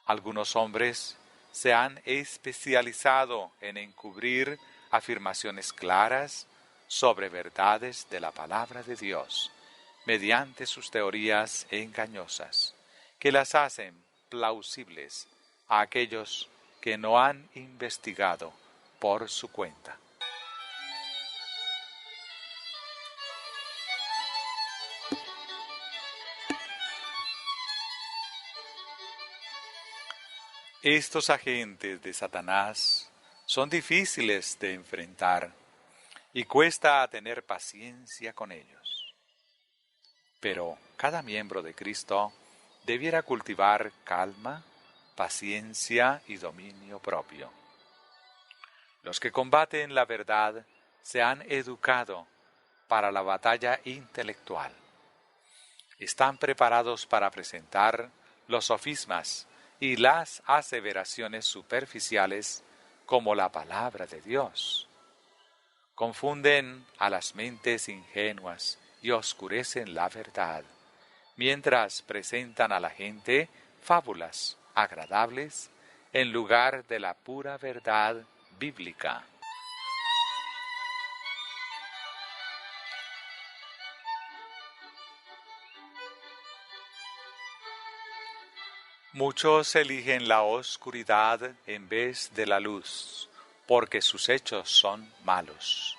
Algunos hombres se han especializado en encubrir afirmaciones claras sobre verdades de la palabra de Dios mediante sus teorías engañosas, que las hacen plausibles a aquellos que no han investigado por su cuenta. Estos agentes de Satanás son difíciles de enfrentar y cuesta tener paciencia con ellos. Pero cada miembro de Cristo debiera cultivar calma, paciencia y dominio propio. Los que combaten la verdad se han educado para la batalla intelectual. Están preparados para presentar los sofismas y las aseveraciones superficiales como la palabra de Dios. Confunden a las mentes ingenuas y oscurecen la verdad, mientras presentan a la gente fábulas agradables en lugar de la pura verdad bíblica. Muchos eligen la oscuridad en vez de la luz, porque sus hechos son malos.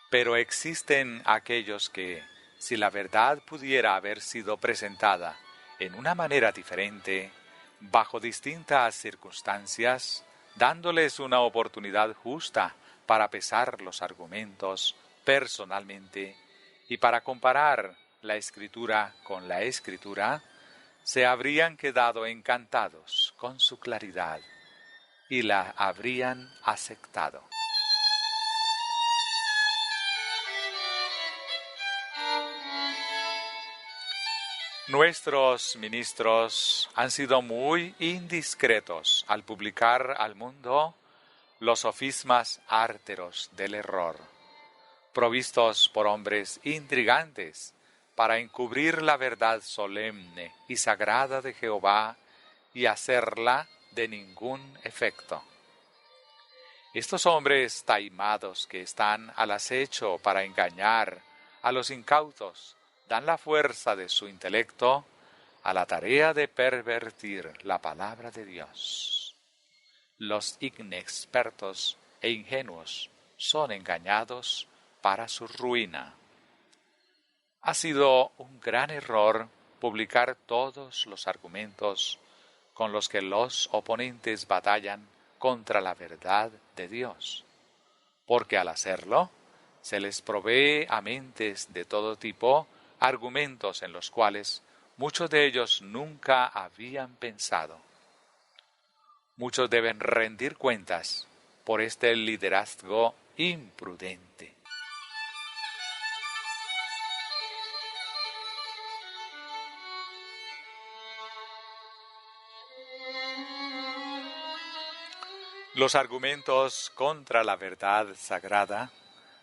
Pero existen aquellos que, si la verdad pudiera haber sido presentada en una manera diferente, bajo distintas circunstancias, dándoles una oportunidad justa para pesar los argumentos personalmente y para comparar la Escritura con la Escritura, se habrían quedado encantados con su claridad y la habrían aceptado. Nuestros ministros han sido muy indiscretos al publicar al mundo los sofismas árteros del error, provistos por hombres intrigantes para encubrir la verdad solemne y sagrada de Jehová y hacerla de ningún efecto. Estos hombres taimados que están al acecho para engañar a los incautos dan la fuerza de su intelecto a la tarea de pervertir la palabra de Dios. Los inexpertos e ingenuos son engañados para su ruina. Ha sido un gran error publicar todos los argumentos con los que los oponentes batallan contra la verdad de Dios, porque al hacerlo se les provee a mentes de todo tipo argumentos en los cuales muchos de ellos nunca habían pensado. Muchos deben rendir cuentas por este liderazgo imprudente. Los argumentos contra la verdad sagrada,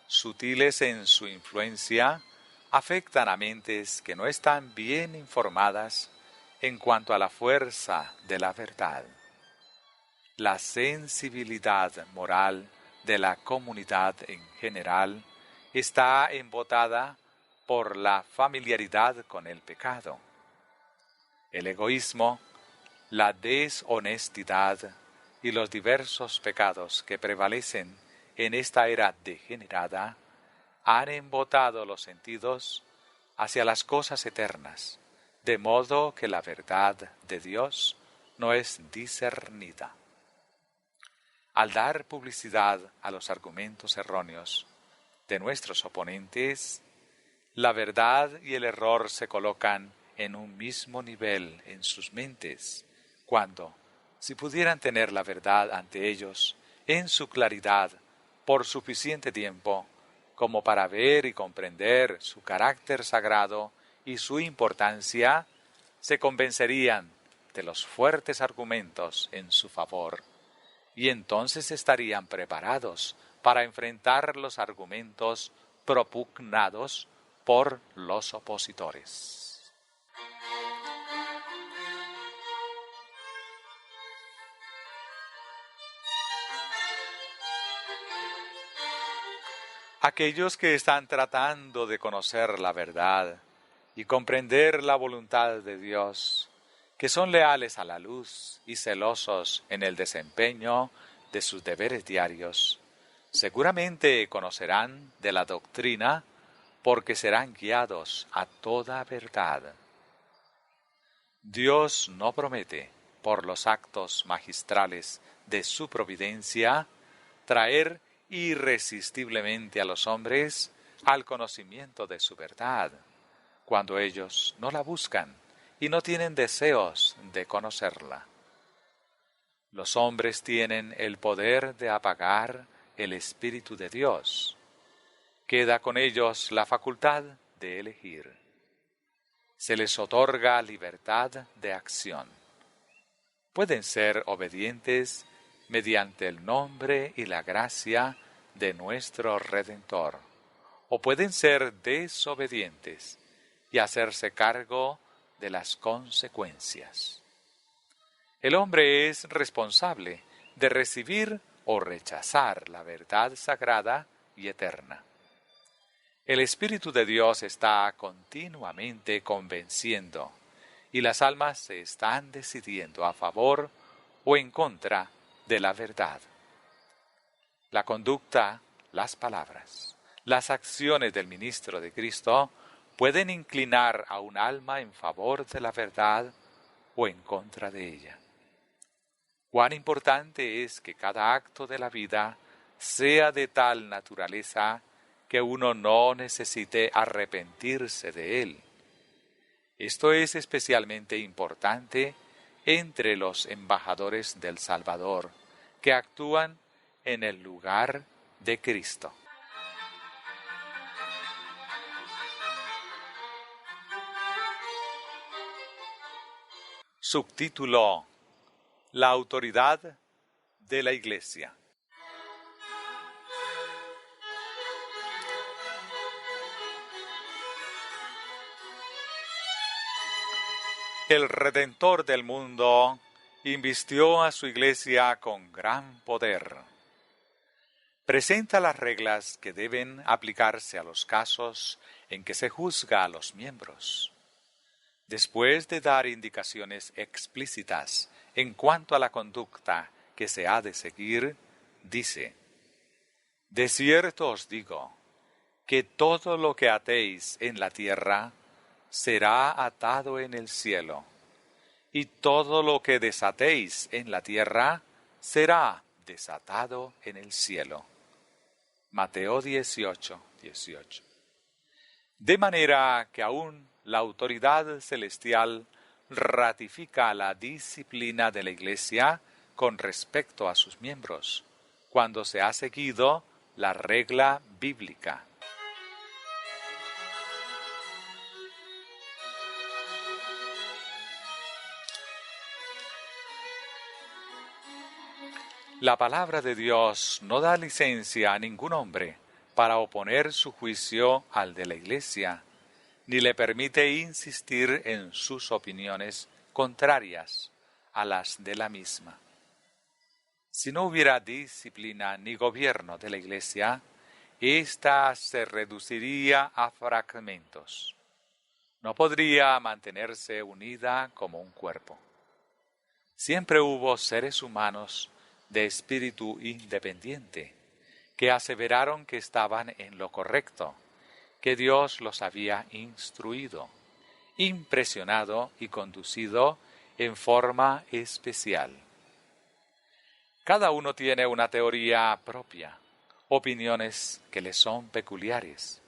sutiles en su influencia, afectan a mentes que no están bien informadas en cuanto a la fuerza de la verdad. La sensibilidad moral de la comunidad en general está embotada por la familiaridad con el pecado. El egoísmo, la deshonestidad y los diversos pecados que prevalecen en esta era degenerada han embotado los sentidos hacia las cosas eternas, de modo que la verdad de Dios no es discernida. Al dar publicidad a los argumentos erróneos de nuestros oponentes, La verdad y el error se colocan en un mismo nivel en sus mentes, cuando, si pudieran tener la verdad ante ellos, en su claridad, por suficiente tiempo, como para ver y comprender su carácter sagrado y su importancia, se convencerían de los fuertes argumentos en su favor, y entonces estarían preparados para enfrentar los argumentos propugnados por los opositores. Aquellos que están tratando de conocer la verdad y comprender la voluntad de Dios, que son leales a la luz y celosos en el desempeño de sus deberes diarios, seguramente conocerán de la doctrina porque serán guiados a toda verdad. Dios no promete, por los actos magistrales de su providencia, traer irresistiblemente a los hombres al conocimiento de su verdad, cuando ellos no la buscan y no tienen deseos de conocerla. Los hombres tienen el poder de apagar el Espíritu de Dios. Queda con ellos la facultad de elegir. Se les otorga libertad de acción. Pueden ser obedientes mediante el nombre y la gracia de nuestro Redentor, o pueden ser desobedientes y hacerse cargo de las consecuencias. El hombre es responsable de recibir o rechazar la verdad sagrada y eterna. El Espíritu de Dios está continuamente convenciendo y las almas se están decidiendo a favor o en contra de la verdad. La conducta, las palabras, las acciones del ministro de Cristo pueden inclinar a un alma en favor de la verdad o en contra de ella. Cuán importante es que cada acto de la vida sea de tal naturaleza que uno no necesite arrepentirse de él. Esto es especialmente importante entre los embajadores del Salvador, que actúan en el lugar de Cristo. Subtítulo: La autoridad de la Iglesia. El Redentor del mundo invistió a su Iglesia con gran poder. Presenta las reglas que deben aplicarse a los casos en que se juzga a los miembros. Después de dar indicaciones explícitas en cuanto a la conducta que se ha de seguir, dice: De cierto os digo, que todo lo que atéis en la tierra será atado en el cielo, y todo lo que desatéis en la tierra será desatado en el cielo. Mateo 18:18. De manera que aún la autoridad celestial ratifica la disciplina de la Iglesia con respecto a sus miembros, cuando se ha seguido la regla bíblica. La palabra de Dios no da licencia a ningún hombre para oponer su juicio al de la Iglesia, ni le permite insistir en sus opiniones contrarias a las de la misma. Si no hubiera disciplina ni gobierno de la Iglesia, ésta se reduciría a fragmentos. No podría mantenerse unida como un cuerpo. Siempre hubo seres humanos de espíritu independiente, que aseveraron que estaban en lo correcto, que Dios los había instruido, impresionado y conducido en forma especial. Cada uno tiene una teoría propia, opiniones que le son peculiares,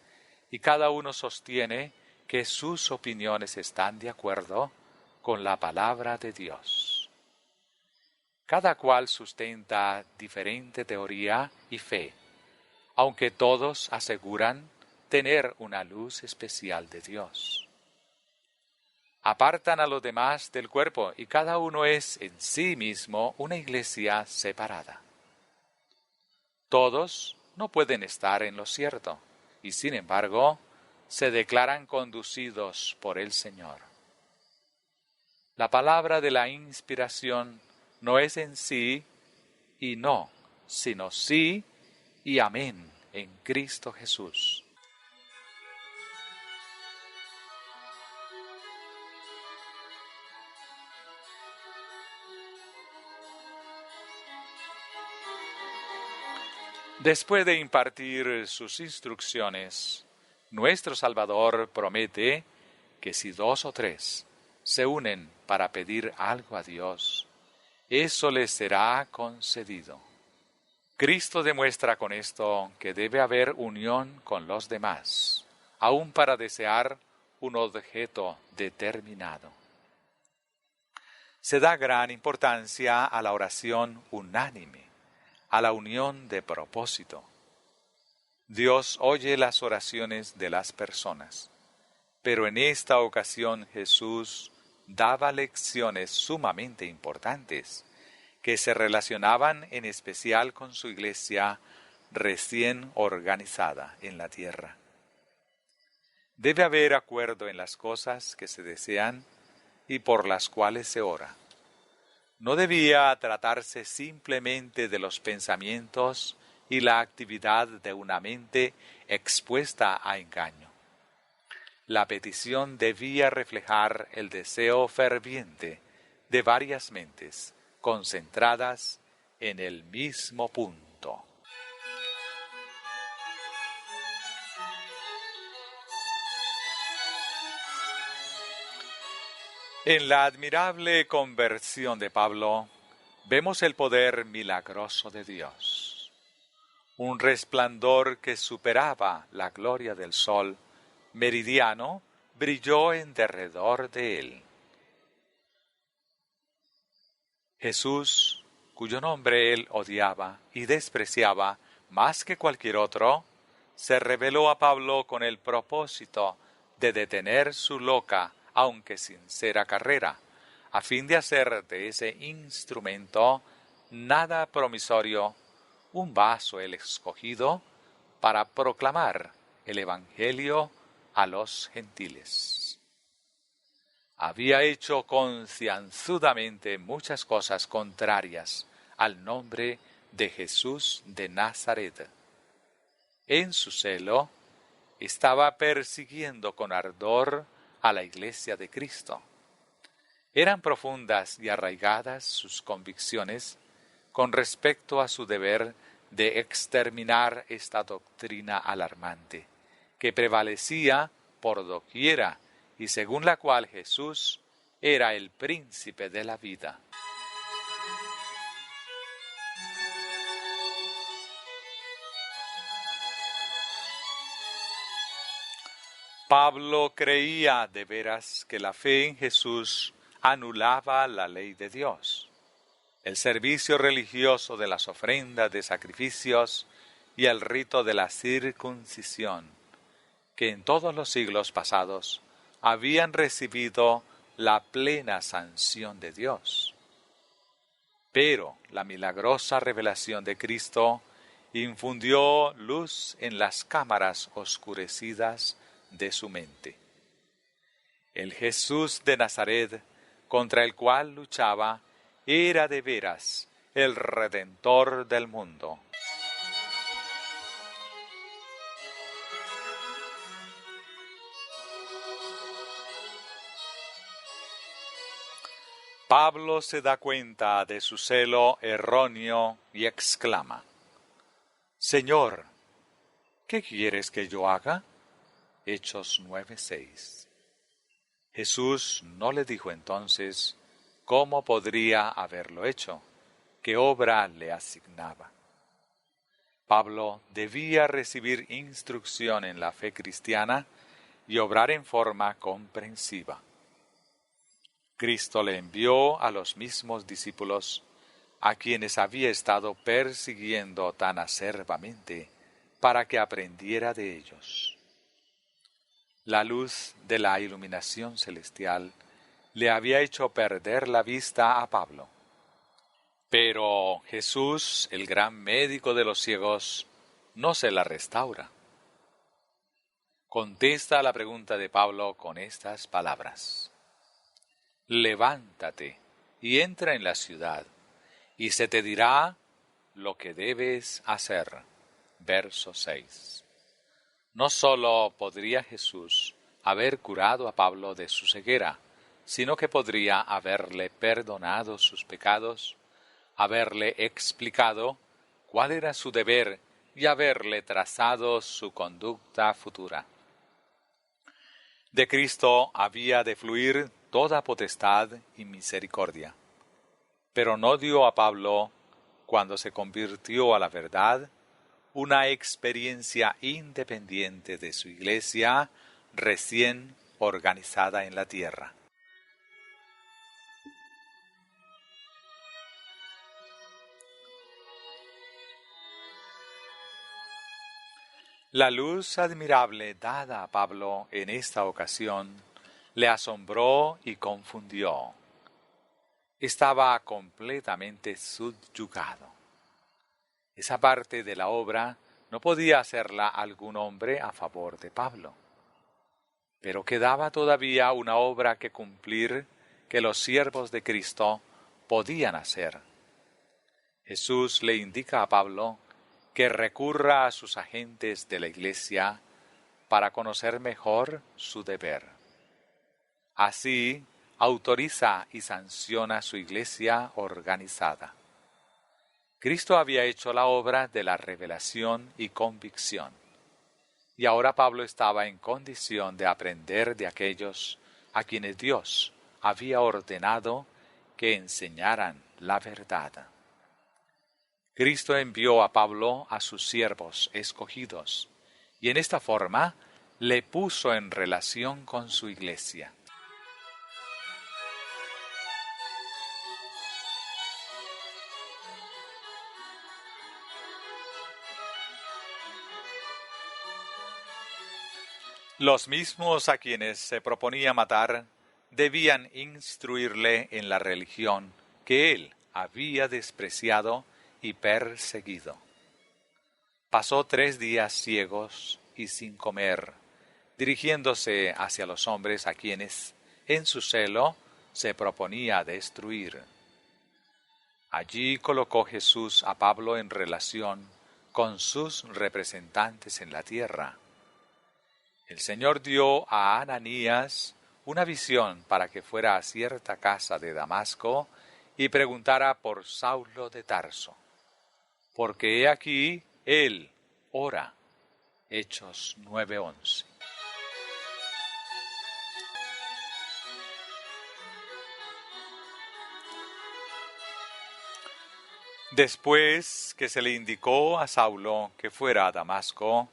y cada uno sostiene que sus opiniones están de acuerdo con la palabra de Dios. Cada cual sustenta diferente teoría y fe, aunque todos aseguran tener una luz especial de Dios. Apartan a los demás del cuerpo y cada uno es en sí mismo una iglesia separada. Todos no pueden estar en lo cierto y sin embargo se declaran conducidos por el Señor. La palabra de la inspiración no es en sí y no, sino sí y amén en Cristo Jesús. Después de impartir sus instrucciones, nuestro Salvador promete que si 2 o 3 se unen para pedir algo a Dios, eso les será concedido. Cristo demuestra con esto que debe haber unión con los demás, aun para desear un objeto determinado. Se da gran importancia a la oración unánime, a la unión de propósito. Dios oye las oraciones de las personas, pero en esta ocasión Jesús daba lecciones sumamente importantes que se relacionaban en especial con su iglesia recién organizada en la tierra. Debe haber acuerdo en las cosas que se desean y por las cuales se ora. No debía tratarse simplemente de los pensamientos y la actividad de una mente expuesta a engaño. La petición debía reflejar el deseo ferviente de varias mentes concentradas en el mismo punto. En la admirable conversión de Pablo, vemos el poder milagroso de Dios. Un resplandor que superaba la gloria del sol meridiano brilló en derredor de él. Jesús, cuyo nombre él odiaba y despreciaba más que cualquier otro, se reveló a Pablo con el propósito de detener su loca, aunque sincera carrera, a fin de hacer de ese instrumento nada promisorio un vaso el escogido para proclamar el Evangelio a los gentiles. Había hecho concienzudamente muchas cosas contrarias al nombre de Jesús de Nazaret. En su celo estaba persiguiendo con ardor a la iglesia de Cristo. Eran profundas y arraigadas sus convicciones con respecto a su deber de exterminar esta doctrina alarmante, que prevalecía por doquiera y según la cual Jesús era el príncipe de la vida. Pablo creía de veras que la fe en Jesús anulaba la ley de Dios. El servicio religioso de las ofrendas de sacrificios y el rito de la circuncisión, que en todos los siglos pasados habían recibido la plena sanción de Dios. Pero la milagrosa revelación de Cristo infundió luz en las cámaras oscurecidas de su mente. El Jesús de Nazaret, contra el cual luchaba, era de veras el Redentor del mundo. Pablo se da cuenta de su celo erróneo y exclama: Señor, ¿qué quieres que yo haga? Hechos 9:6. Jesús no le dijo entonces cómo podría haberlo hecho, qué obra le asignaba. Pablo debía recibir instrucción en la fe cristiana y obrar en forma comprensiva. Cristo le envió a los mismos discípulos a quienes había estado persiguiendo tan acerbamente para que aprendiera de ellos. La luz de la iluminación celestial le había hecho perder la vista a Pablo. Pero Jesús, el gran médico de los ciegos, no se la restaura. Contesta a la pregunta de Pablo con estas palabras: levántate y entra en la ciudad, y se te dirá lo que debes hacer. Verso 6. No sólo podría Jesús haber curado a Pablo de su ceguera, sino que podría haberle perdonado sus pecados, haberle explicado cuál era su deber y haberle trazado su conducta futura. De Cristo había de fluir toda potestad y misericordia, pero no dio a Pablo, cuando se convirtió a la verdad, una experiencia independiente de su iglesia recién organizada en la tierra. La luz admirable dada a Pablo en esta ocasión le asombró y confundió. Estaba completamente subyugado. Esa parte de la obra no podía hacerla algún hombre a favor de Pablo. Pero quedaba todavía una obra que cumplir que los siervos de Cristo podían hacer. Jesús le indica a Pablo que recurra a sus agentes de la Iglesia para conocer mejor su deber. Así, autoriza y sanciona su Iglesia organizada. Cristo había hecho la obra de la revelación y convicción, y ahora Pablo estaba en condición de aprender de aquellos a quienes Dios había ordenado que enseñaran la verdad. Cristo envió a Pablo a sus siervos escogidos, y en esta forma le puso en relación con su iglesia. Los mismos a quienes se proponía matar debían instruirle en la religión que él había despreciado y perseguido. Pasó 3 días ciegos y sin comer, dirigiéndose hacia los hombres a quienes, en su celo, se proponía destruir. Allí colocó Jesús a Pablo en relación con sus representantes en la tierra. El Señor dio a Ananías una visión para que fuera a cierta casa de Damasco y preguntara por Saulo de Tarso, porque he aquí él ora. Hechos 9:11. Después que se le indicó a Saulo que fuera a Damasco,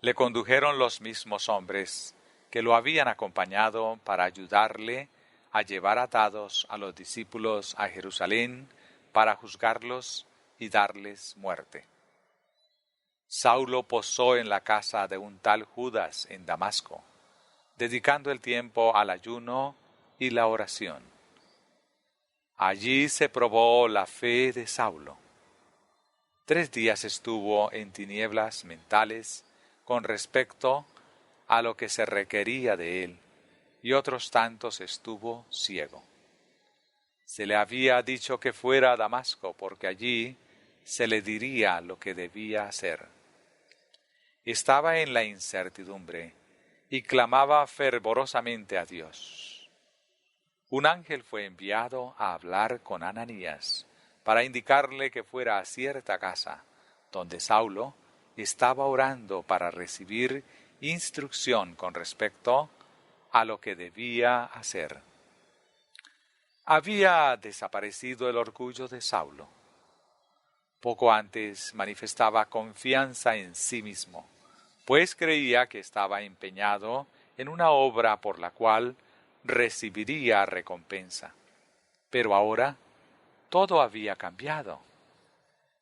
le condujeron los mismos hombres que lo habían acompañado para ayudarle a llevar atados a los discípulos a Jerusalén para juzgarlos y darles muerte. Saulo posó en la casa de un tal Judas en Damasco, dedicando el tiempo al ayuno y la oración. Allí se probó la fe de Saulo. 3 días estuvo en tinieblas mentales con respecto a lo que se requería de él, y otros tantos estuvo ciego. Se le había dicho que fuera a Damasco, porque allí se le diría lo que debía hacer. Estaba en la incertidumbre y clamaba fervorosamente a Dios. Un ángel fue enviado a hablar con Ananías para indicarle que fuera a cierta casa, donde Saulo estaba orando para recibir instrucción con respecto a lo que debía hacer. Había desaparecido el orgullo de Saulo. Poco antes manifestaba confianza en sí mismo, pues creía que estaba empeñado en una obra por la cual recibiría recompensa. Pero ahora todo había cambiado.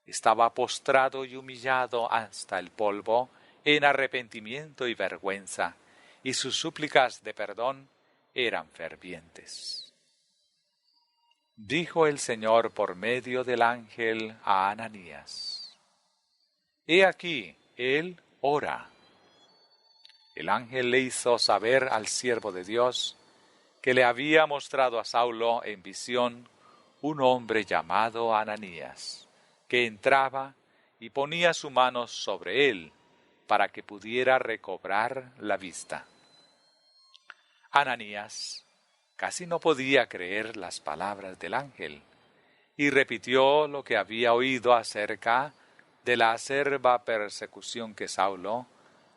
Estaba postrado y humillado hasta el polvo en arrepentimiento y vergüenza, y sus súplicas de perdón eran fervientes. Dijo el Señor por medio del ángel a Ananías: He aquí, él ora. El ángel le hizo saber al siervo de Dios que le había mostrado a Saulo en visión un hombre llamado Ananías, que entraba y ponía su mano sobre él para que pudiera recobrar la vista. Ananías casi no podía creer las palabras del ángel y repitió lo que había oído acerca de la acerba persecución que Saulo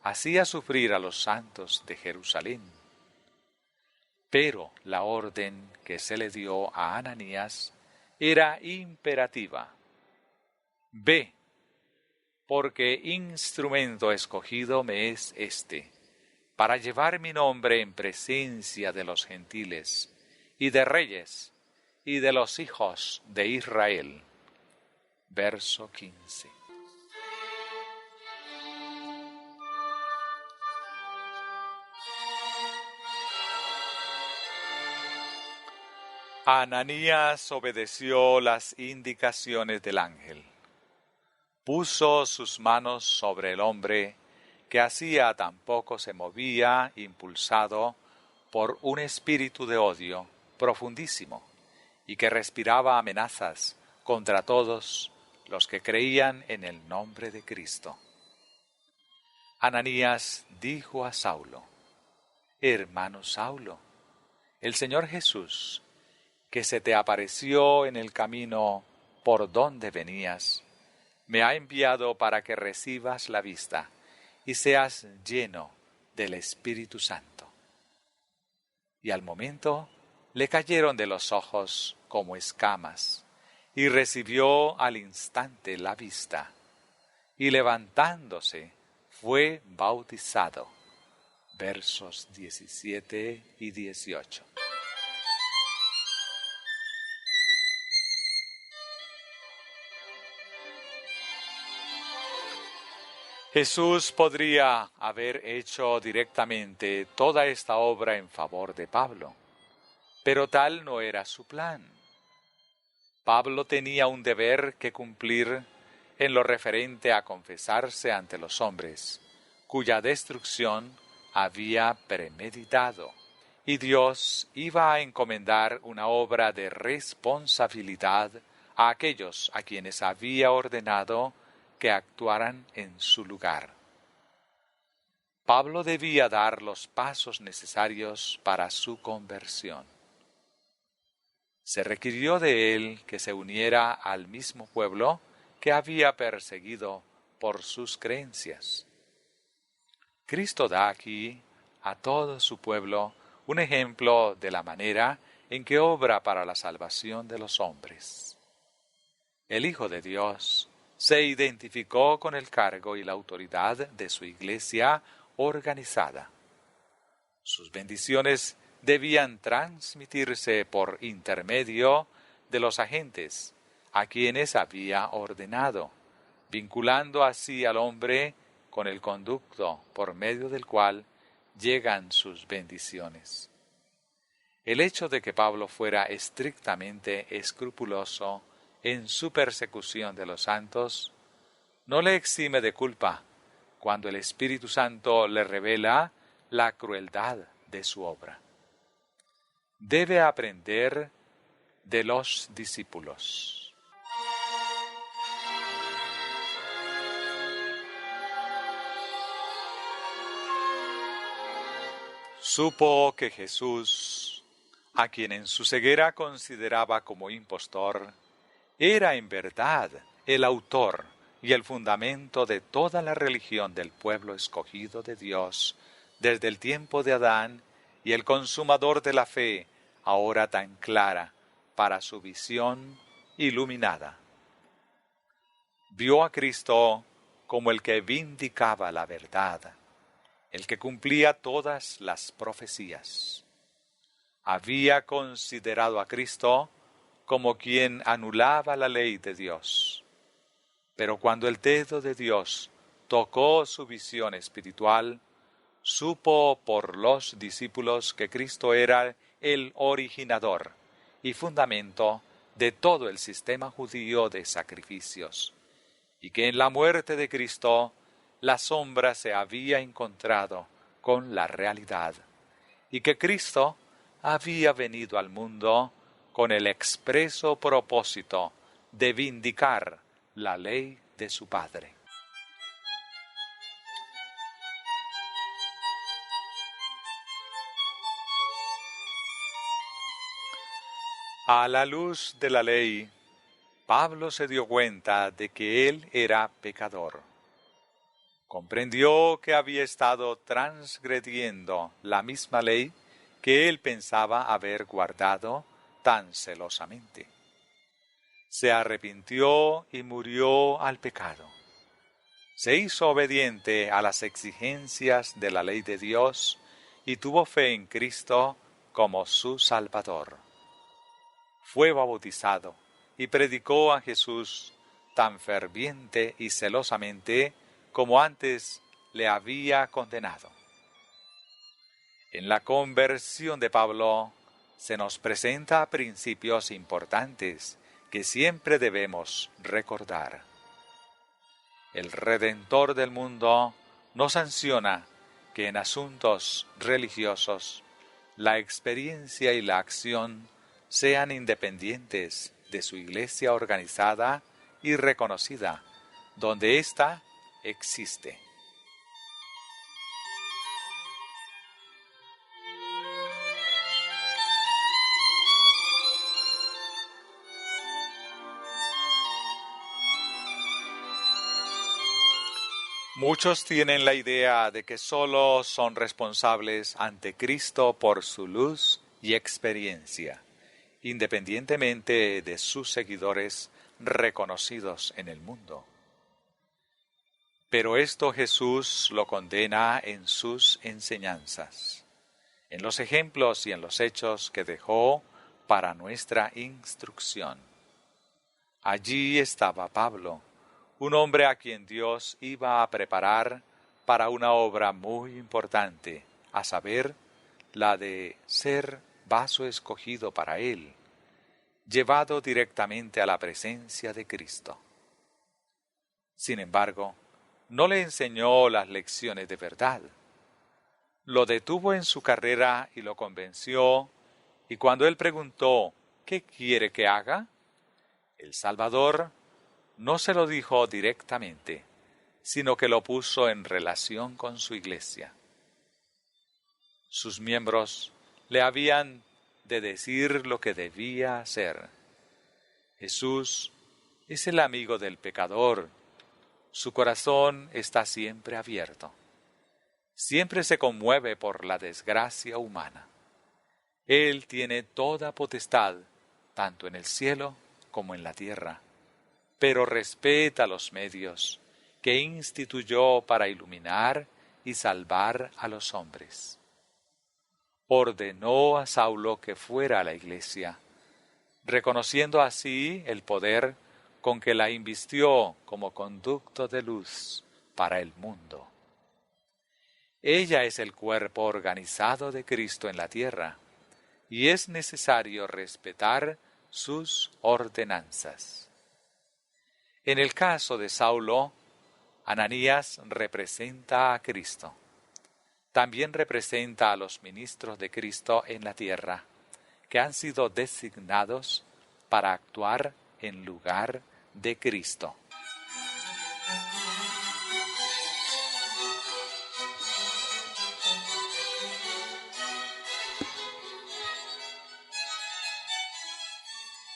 hacía sufrir a los santos de Jerusalén. Pero la orden que se le dio a Ananías era imperativa: Ve, porque instrumento escogido me es este, para llevar mi nombre en presencia de los gentiles, y de reyes, y de los hijos de Israel. Verso 15. Ananías obedeció las indicaciones del ángel. Puso sus manos sobre el hombre, que hacía tan poco se movía, impulsado por un espíritu de odio profundísimo, y que respiraba amenazas contra todos los que creían en el nombre de Cristo. Ananías dijo a Saulo: Hermano Saulo, el Señor Jesús, que se te apareció en el camino por donde venías, me ha enviado para que recibas la vista y seas lleno del Espíritu Santo. Y al momento le cayeron de los ojos como escamas, y recibió al instante la vista, y levantándose fue bautizado. Versos 17 y 18. Jesús podría haber hecho directamente toda esta obra en favor de Pablo, pero tal no era su plan. Pablo tenía un deber que cumplir en lo referente a confesarse ante los hombres, cuya destrucción había premeditado, y Dios iba a encomendar una obra de responsabilidad a aquellos a quienes había ordenado que actuaran en su lugar. Pablo debía dar los pasos necesarios para su conversión. Se requirió de él que se uniera al mismo pueblo que había perseguido por sus creencias. Cristo da aquí a todo su pueblo un ejemplo de la manera en que obra para la salvación de los hombres. El Hijo de Dios se identificó con el cargo y la autoridad de su iglesia organizada. Sus bendiciones debían transmitirse por intermedio de los agentes a quienes había ordenado, vinculando así al hombre con el conducto por medio del cual llegan sus bendiciones. El hecho de que Pablo fuera estrictamente escrupuloso en su persecución de los santos no le exime de culpa cuando el Espíritu Santo le revela la crueldad de su obra. Debe aprender de los discípulos. Supo que Jesús, a quien en su ceguera consideraba como impostor, era en verdad el autor y el fundamento de toda la religión del pueblo escogido de Dios desde el tiempo de Adán, y el consumador de la fe, ahora tan clara para su visión iluminada. Vio a Cristo como el que vindicaba la verdad, el que cumplía todas las profecías. Había considerado a Cristo como quien anulaba la ley de Dios. Pero cuando el dedo de Dios tocó su visión espiritual, supo por los discípulos que Cristo era el originador y fundamento de todo el sistema judío de sacrificios, y que en la muerte de Cristo la sombra se había encontrado con la realidad, y que Cristo había venido al mundo con el expreso propósito de vindicar la ley de su Padre. A la luz de la ley, Pablo se dio cuenta de que él era pecador. Comprendió que había estado transgrediendo la misma ley que él pensaba haber guardado tan celosamente. Se arrepintió y murió al pecado. Se hizo obediente a las exigencias de la ley de Dios y tuvo fe en Cristo como su Salvador. Fue bautizado y predicó a Jesús tan ferviente y celosamente como antes le había condenado. En la conversión de Pablo se nos presenta principios importantes que siempre debemos recordar. El Redentor del mundo nos sanciona que en asuntos religiosos la experiencia y la acción sean independientes de su iglesia organizada y reconocida, donde ésta existe. Muchos tienen la idea de que solo son responsables ante Cristo por su luz y experiencia, independientemente de sus seguidores reconocidos en el mundo. Pero esto Jesús lo condena en sus enseñanzas, en los ejemplos y en los hechos que dejó para nuestra instrucción. Allí estaba Pablo, un hombre a quien Dios iba a preparar para una obra muy importante, a saber, la de ser vaso escogido para Él, llevado directamente a la presencia de Cristo. Sin embargo, no le enseñó las lecciones de verdad. Lo detuvo en su carrera y lo convenció, y cuando él preguntó, ¿qué quiere que haga?, el Salvador no se lo dijo directamente, sino que lo puso en relación con su iglesia. Sus miembros le habían de decir lo que debía hacer. Jesús es el amigo del pecador. Su corazón está siempre abierto. Siempre se conmueve por la desgracia humana. Él tiene toda potestad, tanto en el cielo como en la tierra, pero respeta los medios que instituyó para iluminar y salvar a los hombres. Ordenó a Saulo que fuera a la iglesia, reconociendo así el poder con que la invistió como conducto de luz para el mundo. Ella es el cuerpo organizado de Cristo en la tierra, y es necesario respetar sus ordenanzas. En el caso de Saulo, Ananías representa a Cristo. También representa a los ministros de Cristo en la tierra, que han sido designados para actuar en lugar de Cristo.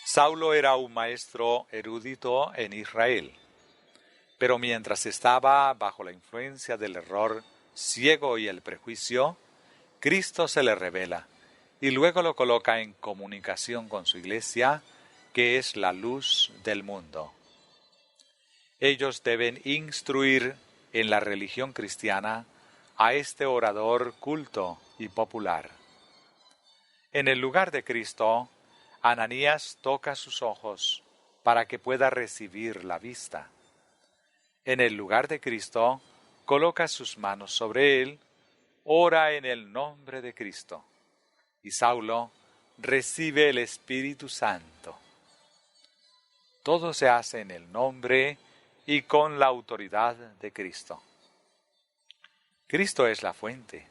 Saulo era un maestro erudito en Israel, pero mientras estaba bajo la influencia del error ciego y el prejuicio, Cristo se le revela y luego lo coloca en comunicación con su iglesia, que es la luz del mundo. Ellos deben instruir en la religión cristiana a este orador culto y popular. En el lugar de Cristo, Ananías toca sus ojos para que pueda recibir la vista. En el lugar de Cristo, coloca sus manos sobre él, ora en el nombre de Cristo, y Saulo recibe el Espíritu Santo. Todo se hace en el nombre y con la autoridad de Cristo. Cristo es la fuente.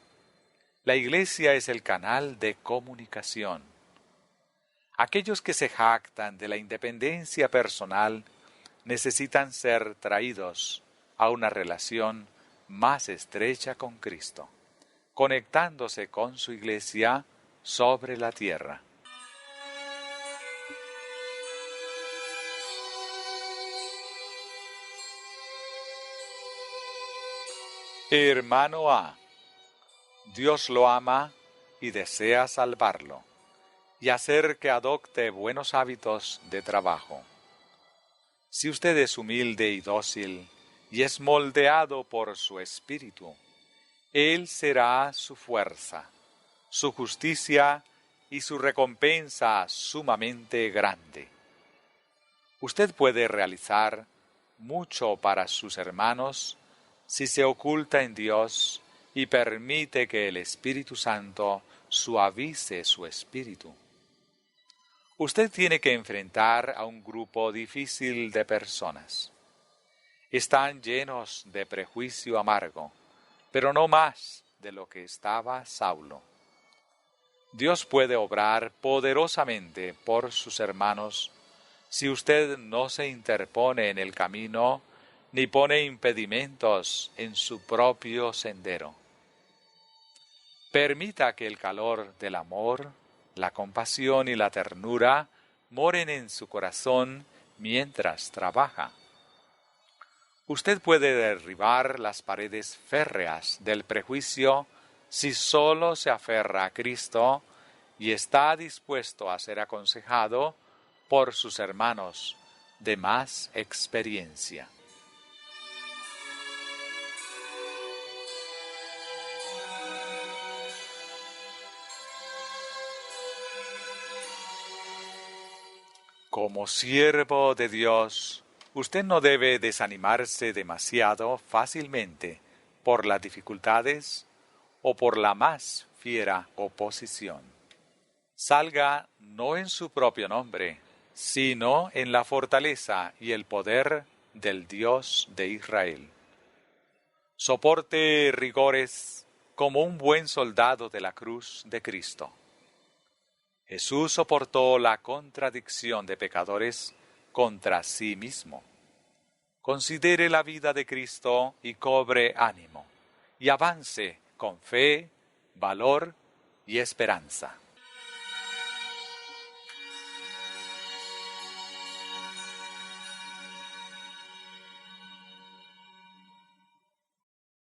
La Iglesia es el canal de comunicación. Aquellos que se jactan de la independencia personal necesitan ser traídos a una relación más estrecha con Cristo, conectándose con su Iglesia sobre la tierra. Hermano A, Dios lo ama y desea salvarlo y hacer que adopte buenos hábitos de trabajo. Si usted es humilde y dócil y es moldeado por su espíritu, Él será su fuerza, su justicia y su recompensa sumamente grande. Usted puede realizar mucho para sus hermanos si se oculta en Dios y permite que el Espíritu Santo suavice su espíritu. Usted tiene que enfrentar a un grupo difícil de personas. Están llenos de prejuicio amargo, pero no más de lo que estaba Saulo. Dios puede obrar poderosamente por sus hermanos si usted no se interpone en el camino ni pone impedimentos en su propio sendero. Permita que el calor del amor, la compasión y la ternura moren en su corazón mientras trabaja. Usted puede derribar las paredes férreas del prejuicio si solo se aferra a Cristo y está dispuesto a ser aconsejado por sus hermanos de más experiencia. Como siervo de Dios, usted no debe desanimarse demasiado fácilmente por las dificultades o por la más fiera oposición. Salga no en su propio nombre, sino en la fortaleza y el poder del Dios de Israel. Soporte rigores como un buen soldado de la cruz de Cristo. Jesús soportó la contradicción de pecadores contra sí mismo. Considere la vida de Cristo y cobre ánimo, y avance con fe, valor y esperanza.